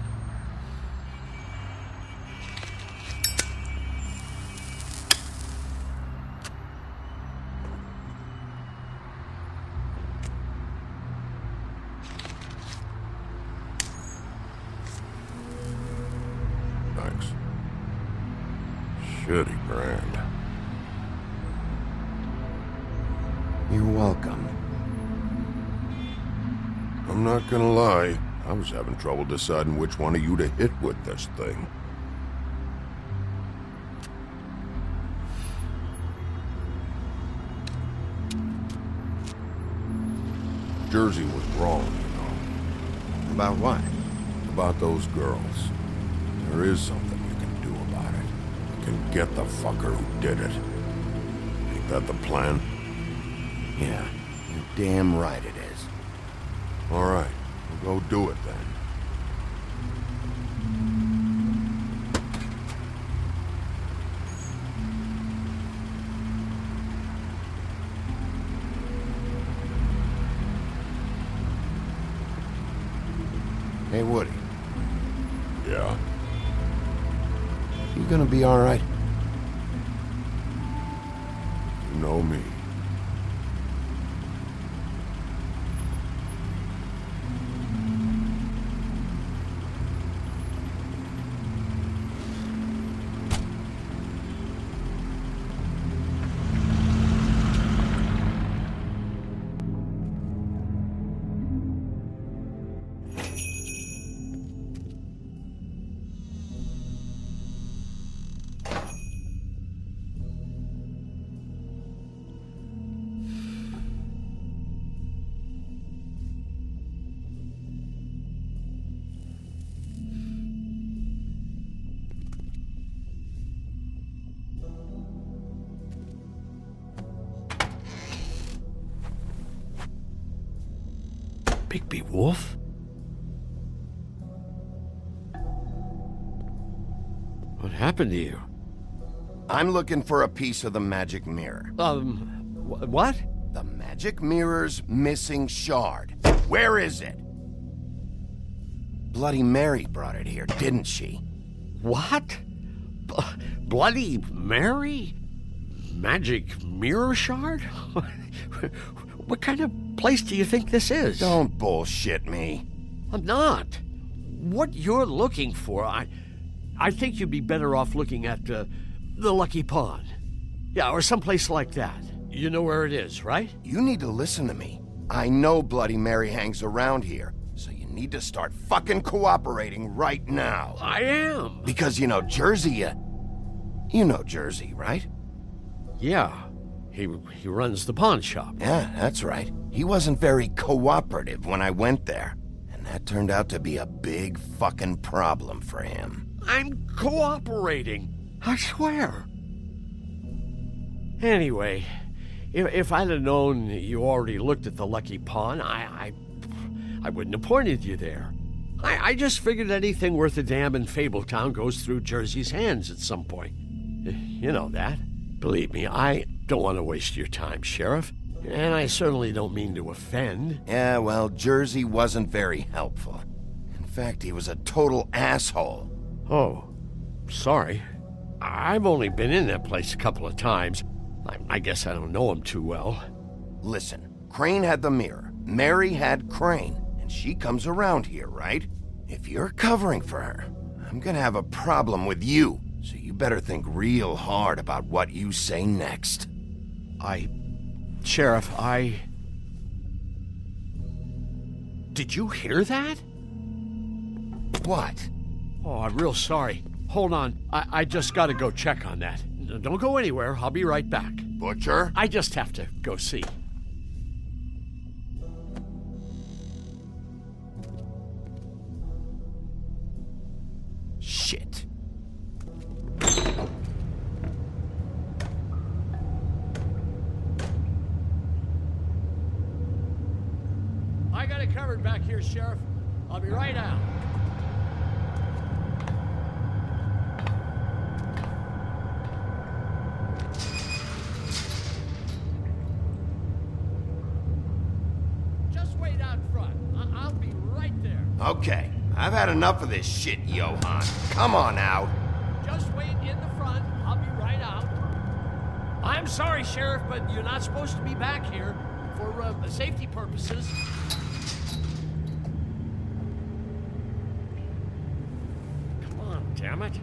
Speaker 2: Thanks. Shitty brand. You're welcome. I'm not gonna lie. I was having trouble deciding which one of you to hit with this thing. Jersey was wrong, you know. About what? About those girls. There is something you can do about it. You can get the fucker who did it. Ain't that the plan? Yeah, you're damn right it is. All right. We'll go do it then. Hey, Woody. Yeah? You gonna be all right? You know me.
Speaker 14: Bigby Wolf? What happened to you?
Speaker 1: I'm looking for a piece of the magic mirror.
Speaker 14: What?
Speaker 1: The magic mirror's missing shard. Where is it? Bloody Mary brought it here, didn't she?
Speaker 14: What? Bloody Mary? Magic mirror shard? What kind of place do you think this is?
Speaker 1: Don't bullshit me.
Speaker 14: I'm not. What you're looking for, I think you'd be better off looking at the Lucky Pond. Yeah, or someplace like that. You know where it is, right?
Speaker 1: You need to listen to me. I know Bloody Mary hangs around here, so you need to start fucking cooperating right now.
Speaker 14: I am.
Speaker 1: Because you know Jersey, you know Jersey, right?
Speaker 14: Yeah. He runs the pawn shop.
Speaker 1: Yeah, that's right. He wasn't very cooperative when I went there. And that turned out to be a big fucking problem for him.
Speaker 14: I'm cooperating. I swear. Anyway, if I'd have known you already looked at the Lucky Pawn, I wouldn't have pointed you there. I just figured anything worth a damn in Fabletown goes through Jersey's hands at some point. You know that. Believe me, I don't want to waste your time, Sheriff. And I certainly don't mean to offend.
Speaker 1: Yeah, well, Jersey wasn't very helpful. In fact, he was a total asshole.
Speaker 14: Oh, sorry. I've only been in that place a couple of times. I guess I don't know him too well.
Speaker 1: Listen, Crane had the mirror. Mary had Crane. And she comes around here, right? If you're covering for her, I'm gonna have a problem with you. So you better think real hard about what you say next.
Speaker 14: Sheriff, Did you hear that?
Speaker 1: What?
Speaker 14: Oh, I'm real sorry. Hold on. I just gotta go check on that. Don't go anywhere. I'll be right back.
Speaker 1: Butcher?
Speaker 14: I just have to go see.
Speaker 1: Shit.
Speaker 14: I got it covered back here, Sheriff. I'll be right out. Just wait out front. I'll be right there.
Speaker 1: Okay, I've had enough of this shit, Johan. Come on out.
Speaker 14: Just wait in the front. I'll be right out. I'm sorry, Sheriff, but you're not supposed to be back here for safety purposes. Damn it.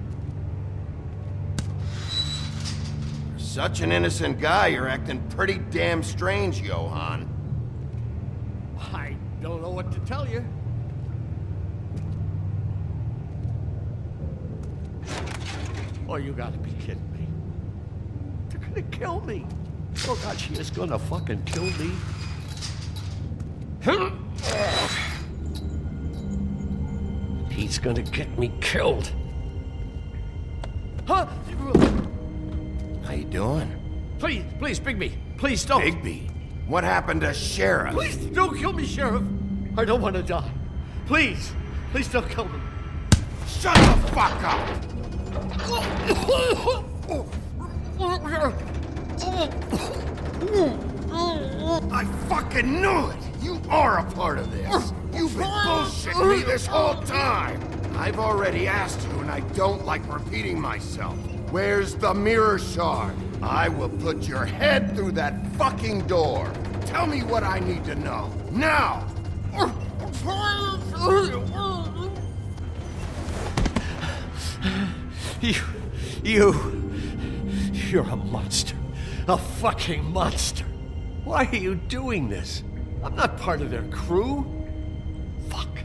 Speaker 1: For such an innocent guy, you're acting pretty damn strange, Johan.
Speaker 14: I don't know what to tell you. Oh, you gotta be kidding me. They're gonna kill me. Oh, God, she is gonna fucking kill me. He's gonna get me killed. Huh?
Speaker 1: How you doing?
Speaker 14: Please, Bigby. Please don't.
Speaker 1: Bigby? What happened to Sheriff?
Speaker 14: Please don't kill me, Sheriff. I don't want to die. Please don't kill me.
Speaker 1: Shut the fuck up! I fucking knew it! You are a part of this! You've been bullshitting me this whole time! I've already asked you, and I don't like repeating myself. Where's the mirror shard? I will put your head through that fucking door. Tell me what I need to know. Now!
Speaker 14: You're a monster. A fucking monster. Why are you doing this? I'm not part of their crew. Fuck.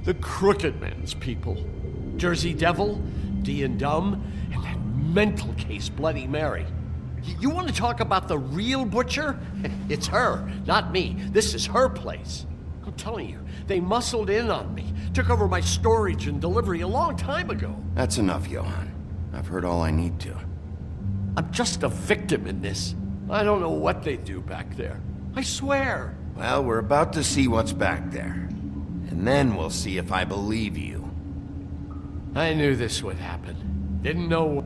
Speaker 14: The Crooked Man's people. Jersey Devil, D and Dumb, and that mental case Bloody Mary. You want to talk about the real butcher? It's her, not me. This is her place. I'm telling you, they muscled in on me, took over my storage and delivery a long time ago.
Speaker 1: That's enough, Johan. I've heard all I need to.
Speaker 14: I'm just a victim in this. I don't know what they do back there. I swear.
Speaker 1: Well, we're about to see what's back there. And then we'll see if I believe you.
Speaker 14: I knew this would happen. Didn't know...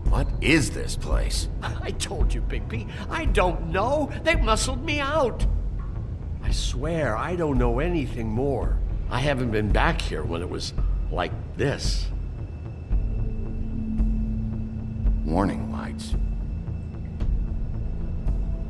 Speaker 1: What is this place?
Speaker 14: I told you, Bigby. I don't know. They muscled me out. I swear, I don't know anything more. I haven't been back here when it was like this.
Speaker 1: Warning lights.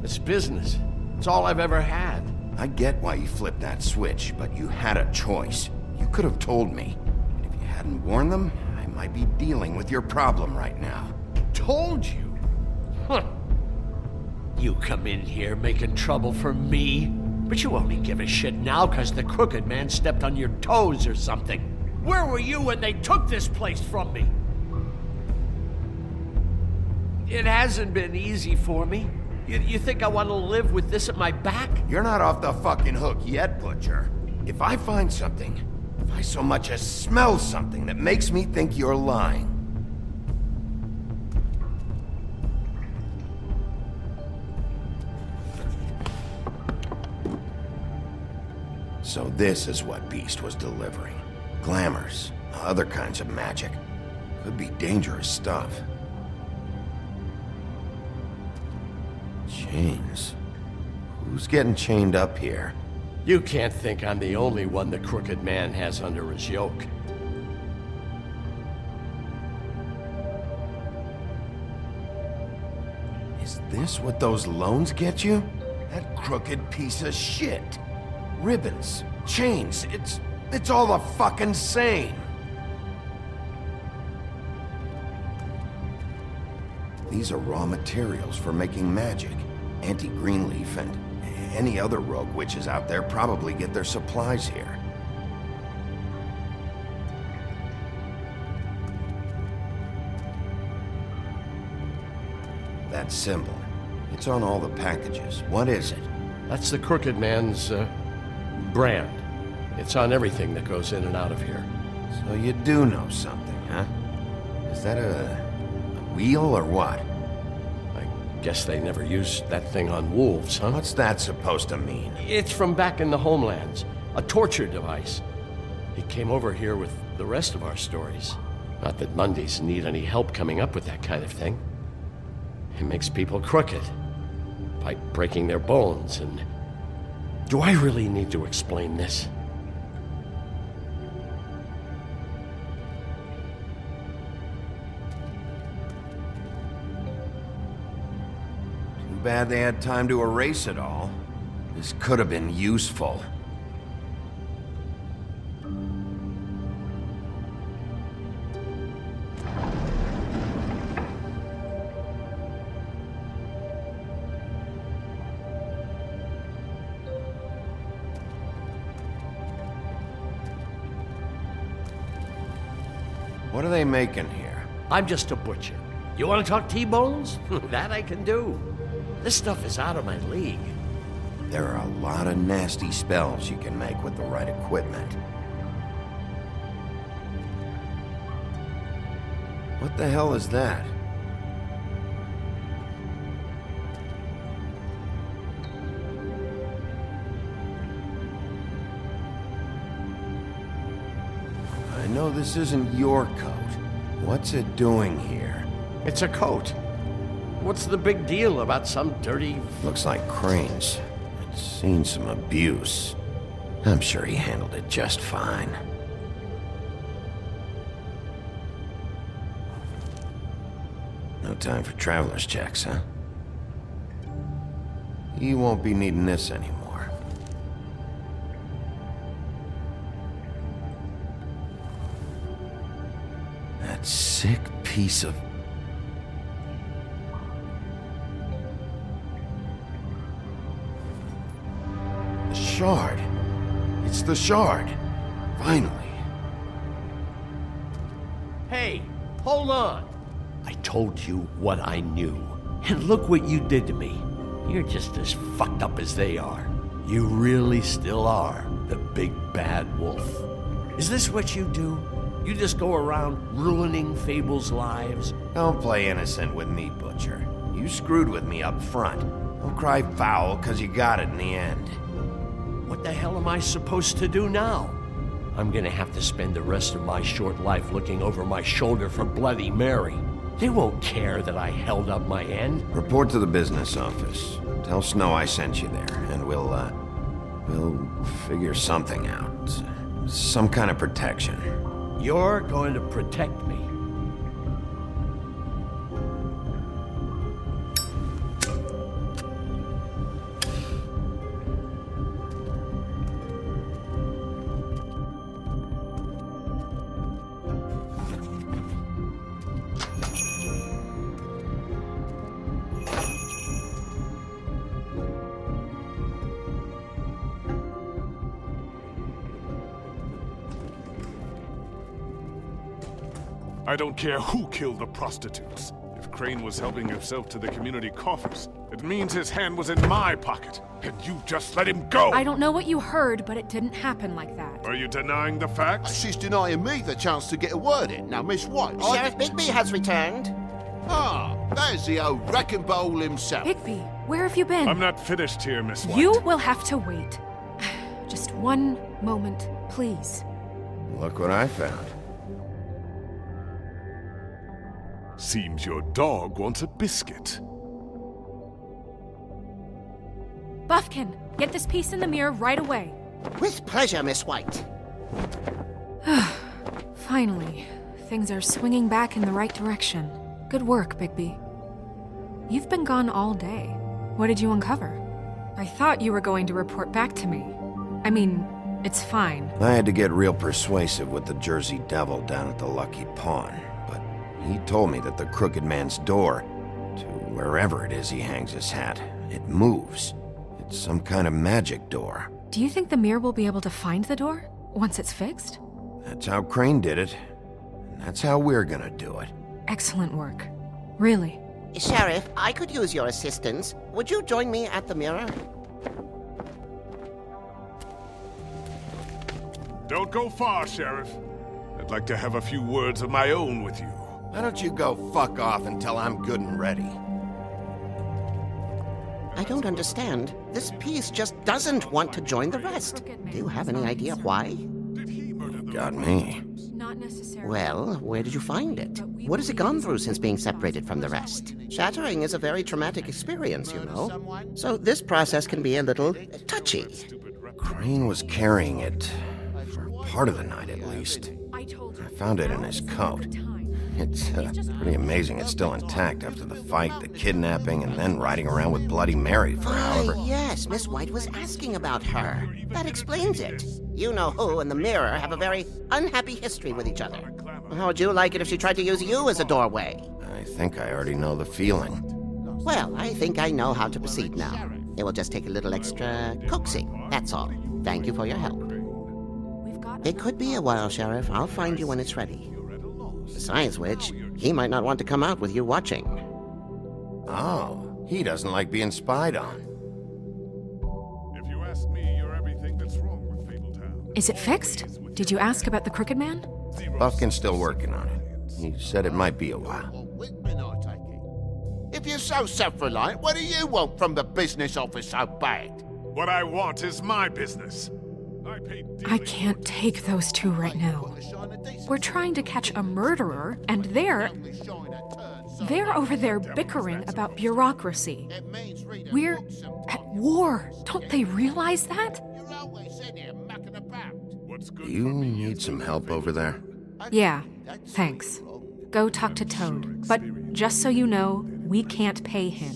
Speaker 14: It's business. It's all I've ever had.
Speaker 1: I get why you flipped that switch, but you had a choice. You could have told me. And if you hadn't warned them, I might be dealing with your problem right now.
Speaker 14: Told you? Huh. You come in here making trouble for me, but you only give a shit now because the crooked man stepped on your toes or something. Where were you when they took this place from me? It hasn't been easy for me. You think I want to live with this at my back?
Speaker 1: You're not off the fucking hook yet, Butcher. If I find something, if I so much as smell something that makes me think you're lying, so this is what Beast was delivering. Glamours, other kinds of magic. Could be dangerous stuff. Chains. Who's getting chained up here?
Speaker 14: You can't think I'm the only one the crooked man has under his yoke.
Speaker 1: Is this what those loans get you? That crooked piece of shit. Ribbons, chains, it's all the fucking same. These are raw materials for making magic. Auntie Greenleaf and any other rogue witches out there probably get their supplies here. That symbol, it's on all the packages. What is it?
Speaker 14: That's the crooked man's, brand. It's on everything that goes in and out of here.
Speaker 1: So you do know something, huh? Is that a wheel or what?
Speaker 14: I guess they never used that thing on wolves, huh?
Speaker 1: What's that supposed to mean?
Speaker 14: It's from back in the homelands. A torture device. It came over here with the rest of our stories. Not that Mondays need any help coming up with that kind of thing. It makes people crooked. By breaking their bones and... Do I really need to explain this?
Speaker 1: Too bad they had time to erase it all. This could have been useful. What are they making here?
Speaker 14: I'm just a butcher. You want to talk T-bones? That I can do. This stuff is out of my league.
Speaker 1: There are a lot of nasty spells you can make with the right equipment. What the hell is that? I know this isn't your coat. What's it doing here?
Speaker 14: It's a coat. What's the big deal about some dirty...
Speaker 1: Looks like Crane's. It's seen some abuse. I'm sure he handled it just fine. No time for traveler's checks, huh? You won't be needing this anymore. That sick piece of... The shard. It's the shard. Finally.
Speaker 14: Hey, hold on. I told you what I knew. And look what you did to me. You're just as fucked up as they are. You really still are the big bad wolf. Is this what you do? You just go around ruining Fable's lives?
Speaker 1: Don't play innocent with me, Butcher. You screwed with me up front. Don't cry foul, 'cause you got it in the end.
Speaker 14: What the hell am I supposed to do now? I'm gonna have to spend the rest of my short life looking over my shoulder for Bloody Mary. They won't care that I held up my end.
Speaker 1: Report to the business office. Tell Snow I sent you there, and we'll figure something out. Some kind of protection.
Speaker 14: You're going to protect me.
Speaker 10: I don't care who killed the prostitutes. If Crane was helping himself to the community coffers, it means his hand was in my pocket, and you just let him go!
Speaker 7: I don't know what you heard, but it didn't happen like that.
Speaker 10: Are you denying the facts?
Speaker 12: She's denying me the chance to get a word in. Now, Miss White...
Speaker 15: Sheriff Bigby has returned.
Speaker 12: Ah, there's the old wrecking bowl himself.
Speaker 7: Bigby, where have you been?
Speaker 10: I'm not finished here, Miss White.
Speaker 7: You will have to wait. Just one moment, please.
Speaker 1: Look what I found.
Speaker 10: Seems your dog wants a biscuit.
Speaker 7: Buffkin, get this piece in the mirror right away.
Speaker 15: With pleasure, Miss White.
Speaker 7: Finally, things are swinging back in the right direction. Good work, Bigby. You've been gone all day. What did you uncover? I thought you were going to report back to me. I mean, it's fine.
Speaker 1: I had to get real persuasive with the Jersey Devil down at the Lucky Pawn, but he told me that the Crooked Man's door, to wherever it is he hangs his hat, it moves. It's some kind of magic door.
Speaker 7: Do you think the mirror will be able to find the door once it's fixed?
Speaker 1: That's how Crane did it, and that's how we're gonna do it.
Speaker 7: Excellent work. Really.
Speaker 15: Sheriff, I could use your assistance. Would you join me at the mirror?
Speaker 10: Don't go far, Sheriff. I'd like to have a few words of my own with you.
Speaker 1: Why don't you go fuck off until I'm good and ready?
Speaker 15: I don't understand. This piece just doesn't want to join the rest. Do you have any idea why?
Speaker 1: Got me.
Speaker 7: Not necessarily.
Speaker 15: Well, where did you find it? What has it gone through since being separated from the rest? Shattering is a very traumatic experience, you know. So this process can be a little touchy.
Speaker 1: Crane was carrying it for part of the night, at least. I found it in his coat. It's pretty amazing it's still intact after the fight, the kidnapping, and then riding around with Bloody Mary for however...
Speaker 15: Yes, Miss White was asking about her. That explains it. You know who and the mirror have a very unhappy history with each other. How would you like it if she tried to use you as a doorway?
Speaker 1: I think I already know the feeling.
Speaker 15: Well, I think I know how to proceed now. It will just take a little extra coaxing, that's all. Thank you for your help. It could be a while, Sheriff. I'll find you when it's ready. Besides which, he might not want to come out with you watching.
Speaker 1: Oh, he doesn't like being spied on.
Speaker 10: If you ask me, you're everything that's wrong with Fabletown.
Speaker 7: Is it fixed? Did you ask about the Crooked Man?
Speaker 1: Buffkin's still working on it. He said it might be a while.
Speaker 12: If you're so self-reliant, what do you want from the business office so bad?
Speaker 10: What I want is my business.
Speaker 7: I can't take those two right now. We're trying to catch a murderer, and they're over there bickering about bureaucracy. We're at war. Don't they realize that?
Speaker 1: Do you need some help over there?
Speaker 7: Yeah, thanks. Go talk to Toad. But just so you know, we can't pay him.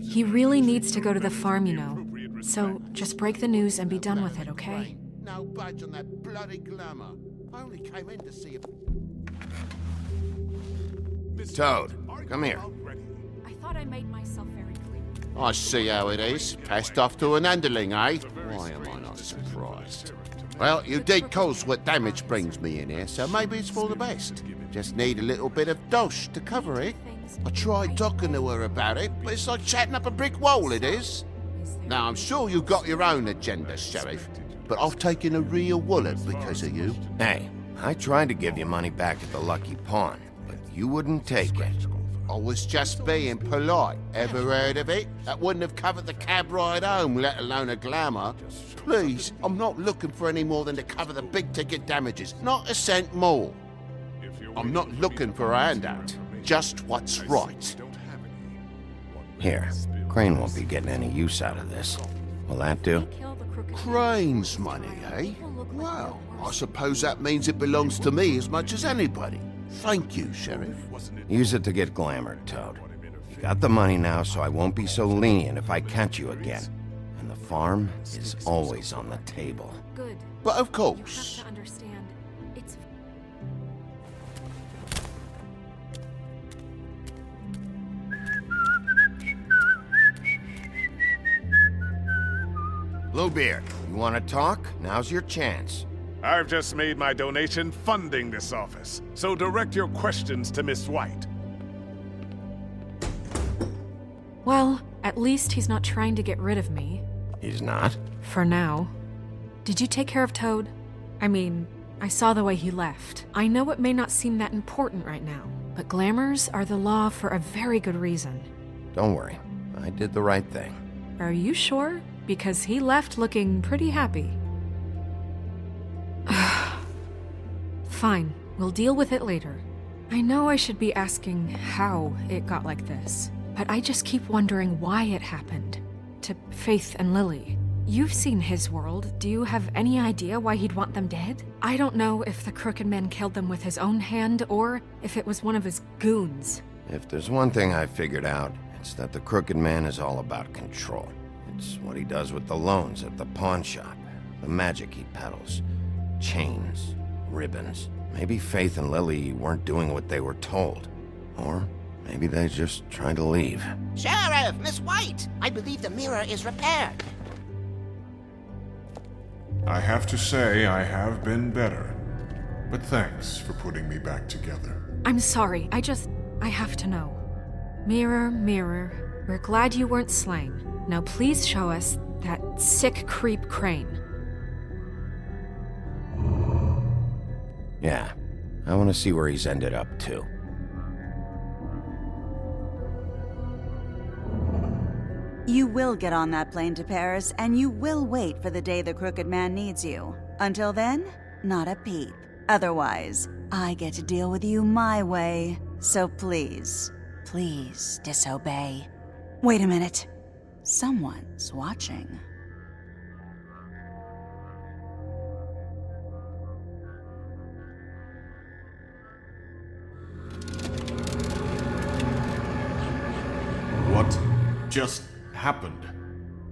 Speaker 7: He really needs to go to the farm, you know. So just break the news and be done with it, okay?
Speaker 12: No budge on that bloody glamour. I only came in to see if...
Speaker 1: Toad, come here.
Speaker 7: I thought I made myself very clear.
Speaker 12: I see how it is. Passed off to an underling, eh? Why am I not surprised? Well, you did cause what damage brings me in here, so maybe it's for the best. Just need a little bit of dosh to cover it. I tried talking to her about it, but it's like chatting up a brick wall, it is. Now, I'm sure you've got your own agenda, Sheriff, but I've taken a real wallet because of you.
Speaker 1: Hey, I tried to give you money back at the Lucky Pawn, but you wouldn't take it.
Speaker 12: I was just being polite. Ever heard of it? That wouldn't have covered the cab ride home, let alone a glamour. Please, I'm not looking for any more than to cover the big-ticket damages. Not a cent more. I'm not looking for a handout. Just what's right.
Speaker 1: Here, Crane won't be getting any use out of this. Will that do?
Speaker 12: Crane's money, eh? Well, I suppose that means it belongs to me as much as anybody. Thank you, Sheriff.
Speaker 1: Use it to get glamored, Toad. You got the money now, so I won't be so lenient if I catch you again. And the farm is always on the table.
Speaker 7: Good.
Speaker 12: But of
Speaker 7: You
Speaker 12: course.
Speaker 7: have to understand. It's
Speaker 1: Bluebeard, you want to talk? Now's your chance.
Speaker 16: I've just made my donation funding this office, so direct your questions to Miss White.
Speaker 7: Well, at least he's not trying to get rid of me.
Speaker 1: He's not?
Speaker 7: For now. Did you take care of Toad? I mean, I saw the way he left. I know it may not seem that important right now, but glamours are the law for a very good reason.
Speaker 1: Don't worry. I did the right thing.
Speaker 7: Are you sure? Because he left looking pretty happy. Fine, we'll deal with it later. I know I should be asking how it got like this, but I just keep wondering why it happened. To Faith and Lily. You've seen his world. Do you have any idea why he'd want them dead? I don't know if the Crooked Man killed them with his own hand or if it was one of his goons.
Speaker 1: If there's one thing I figured out, it's that the Crooked Man is all about control. It's what he does with the loans at the pawn shop, the magic he peddles, chains, ribbons. Maybe Faith and Lily weren't doing what they were told. Or maybe they just tried to leave.
Speaker 15: Sheriff, Miss White! I believe the mirror is repaired.
Speaker 2: I have to say I have been better. But thanks for putting me back together.
Speaker 7: I'm sorry, I have to know. Mirror, mirror, we're glad you weren't slain. Now please show us that sick creep Crane.
Speaker 1: Yeah, I want to see where he's ended up, too.
Speaker 17: You will get on that plane to Paris, and you will wait for the day the Crooked Man needs you. Until then, not a peep. Otherwise, I get to deal with you my way. So please, please disobey. Wait a minute. Someone's watching.
Speaker 2: What just happened?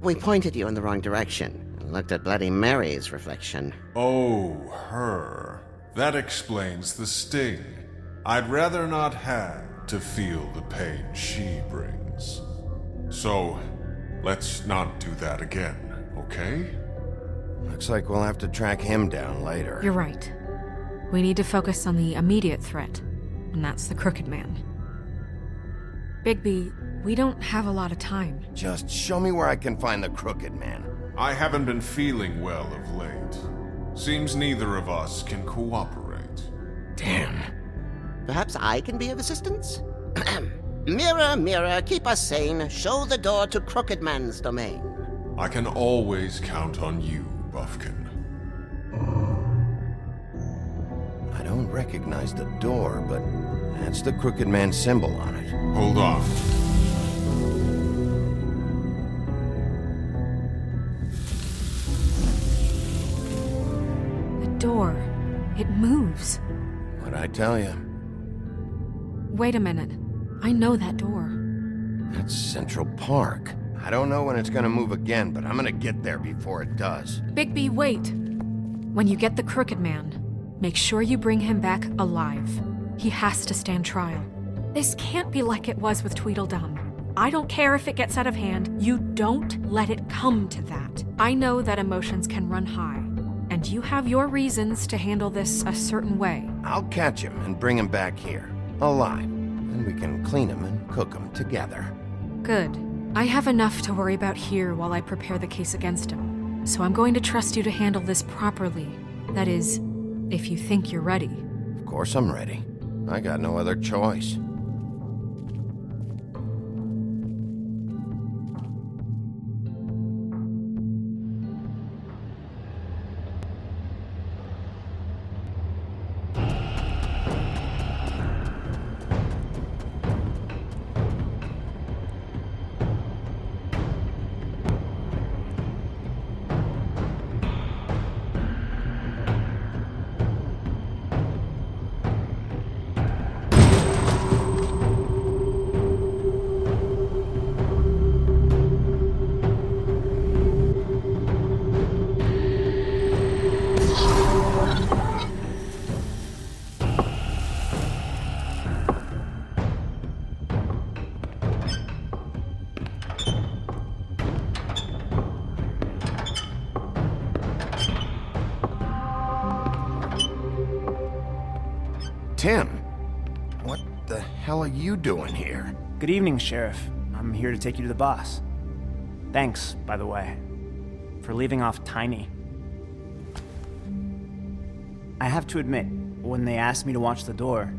Speaker 15: We pointed you in the wrong direction and looked at Bloody Mary's reflection.
Speaker 2: Oh, her. That explains the sting. I'd rather not have to feel the pain she brings. So, let's not do that again, okay?
Speaker 1: Looks like we'll have to track him down later.
Speaker 7: You're right. We need to focus on the immediate threat, and that's the Crooked Man. Bigby, we don't have a lot of time.
Speaker 1: Just show me where I can find the Crooked Man.
Speaker 2: I haven't been feeling well of late. Seems neither of us can cooperate.
Speaker 1: Damn.
Speaker 15: Perhaps I can be of assistance? Mirror, mirror, keep us sane. Show the door to Crooked Man's domain.
Speaker 2: I can always count on you, Buffkin.
Speaker 1: I don't recognize the door, but that's the Crooked Man symbol on it.
Speaker 2: Hold on.
Speaker 7: The door. It moves.
Speaker 1: What'd I tell you?
Speaker 7: Wait a minute. I know that door.
Speaker 1: That's Central Park. I don't know when it's gonna move again, but I'm gonna get there before it does.
Speaker 7: Bigby, wait! When you get the Crooked Man, make sure you bring him back alive. He has to stand trial. This can't be like it was with Tweedledum. I don't care if it gets out of hand. You don't let it come to that. I know that emotions can run high, and you have your reasons to handle this a certain way.
Speaker 1: I'll catch him and bring him back here, alive. And we can clean him and cook him together.
Speaker 7: Good. I have enough to worry about here while I prepare the case against him. So I'm going to trust you to handle this properly. That is, if you think you're ready.
Speaker 1: Of course I'm ready. I got no other choice. Tim, what the hell are you doing here?
Speaker 18: Good evening, Sheriff. I'm here to take you to the boss. Thanks, by the way, for leaving off Tiny. I have to admit, when they asked me to watch the door,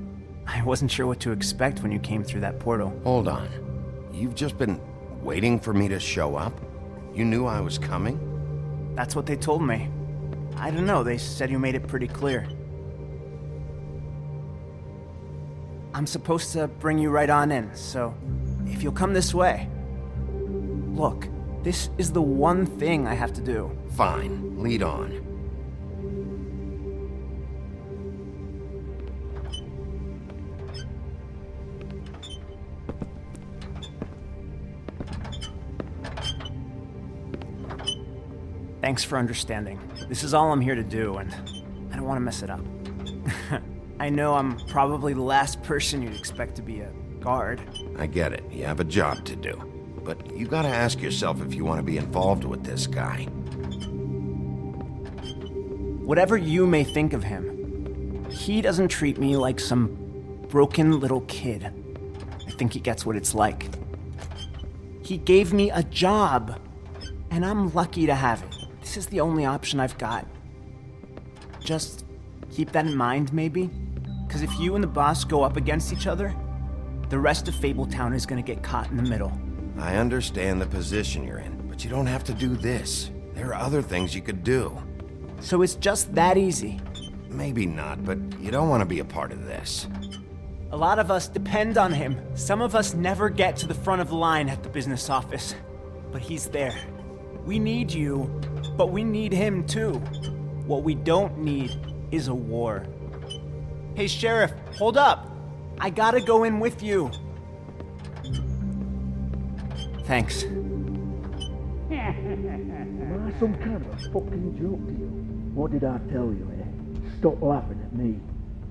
Speaker 18: I wasn't sure what to expect when you came through that portal.
Speaker 1: Hold on. You've just been waiting for me to show up? You knew I was coming?
Speaker 18: That's what they told me. I don't know, they said you made it pretty clear. I'm supposed to bring you right on in, so if you'll come this way. Look, this is the one thing I have to do.
Speaker 1: Fine, lead on.
Speaker 18: Thanks for understanding. This is all I'm here to do, and I don't want to mess it up. I know I'm probably the last person you'd expect to be a guard.
Speaker 1: I get it. You have a job to do. But you gotta ask yourself if you want to be involved with this guy.
Speaker 18: Whatever you may think of him, he doesn't treat me like some broken little kid. I think he gets what it's like. He gave me a job, and I'm lucky to have it. This is the only option I've got. Just keep that in mind, maybe? Because if you and the boss go up against each other, the rest of Fabletown is gonna get caught in the middle.
Speaker 1: I understand the position you're in, but you don't have to do this. There are other things you could do.
Speaker 18: So it's just that easy?
Speaker 1: Maybe not, but you don't want to be a part of this.
Speaker 18: A lot of us depend on him. Some of us never get to the front of the line at the business office. But he's there. We need you, but we need him too. What we don't need is a war. Hey, Sheriff, hold up. I gotta go in with you. Thanks.
Speaker 19: Am I some kind of a fucking joke to you? What did I tell you, eh? Stop laughing at me.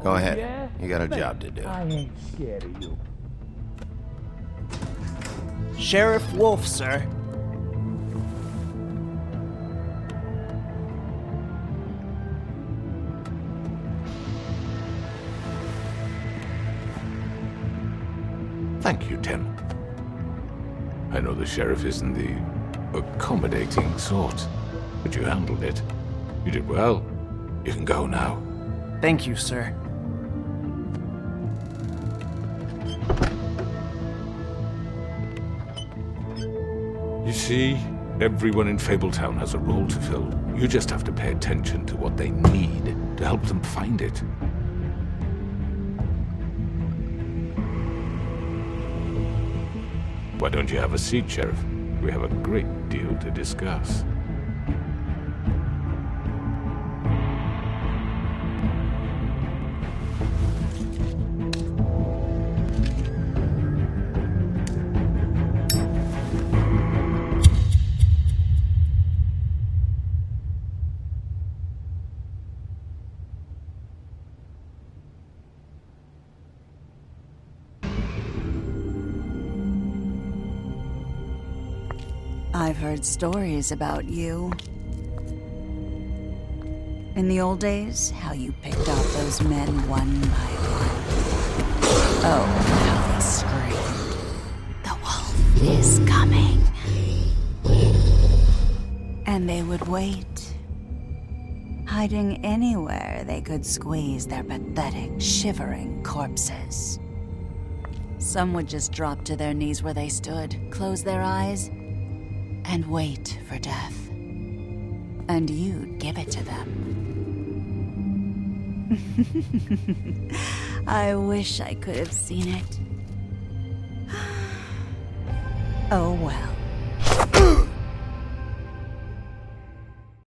Speaker 1: Go ahead.
Speaker 19: Yeah?
Speaker 1: You got a job to do.
Speaker 19: I ain't scared of you.
Speaker 18: Sheriff Wolf, sir.
Speaker 2: Thank you, Tim. I know the sheriff isn't the accommodating sort, but you handled it. You did well. You can go now.
Speaker 18: Thank you, sir.
Speaker 2: You see, everyone in Fabletown has a role to fill. You just have to pay attention to what they need to help them find it. Why don't you have a seat, Sheriff? We have a great deal to discuss.
Speaker 17: I've heard stories about you. In the old days, how you picked off those men one by one. Oh, how they screamed. The wolf is coming. And they would wait, hiding anywhere they could squeeze their pathetic, shivering corpses. Some would just drop to their knees where they stood, close their eyes, and wait for death. And you'd give it to them. I wish I could have seen it. Oh well.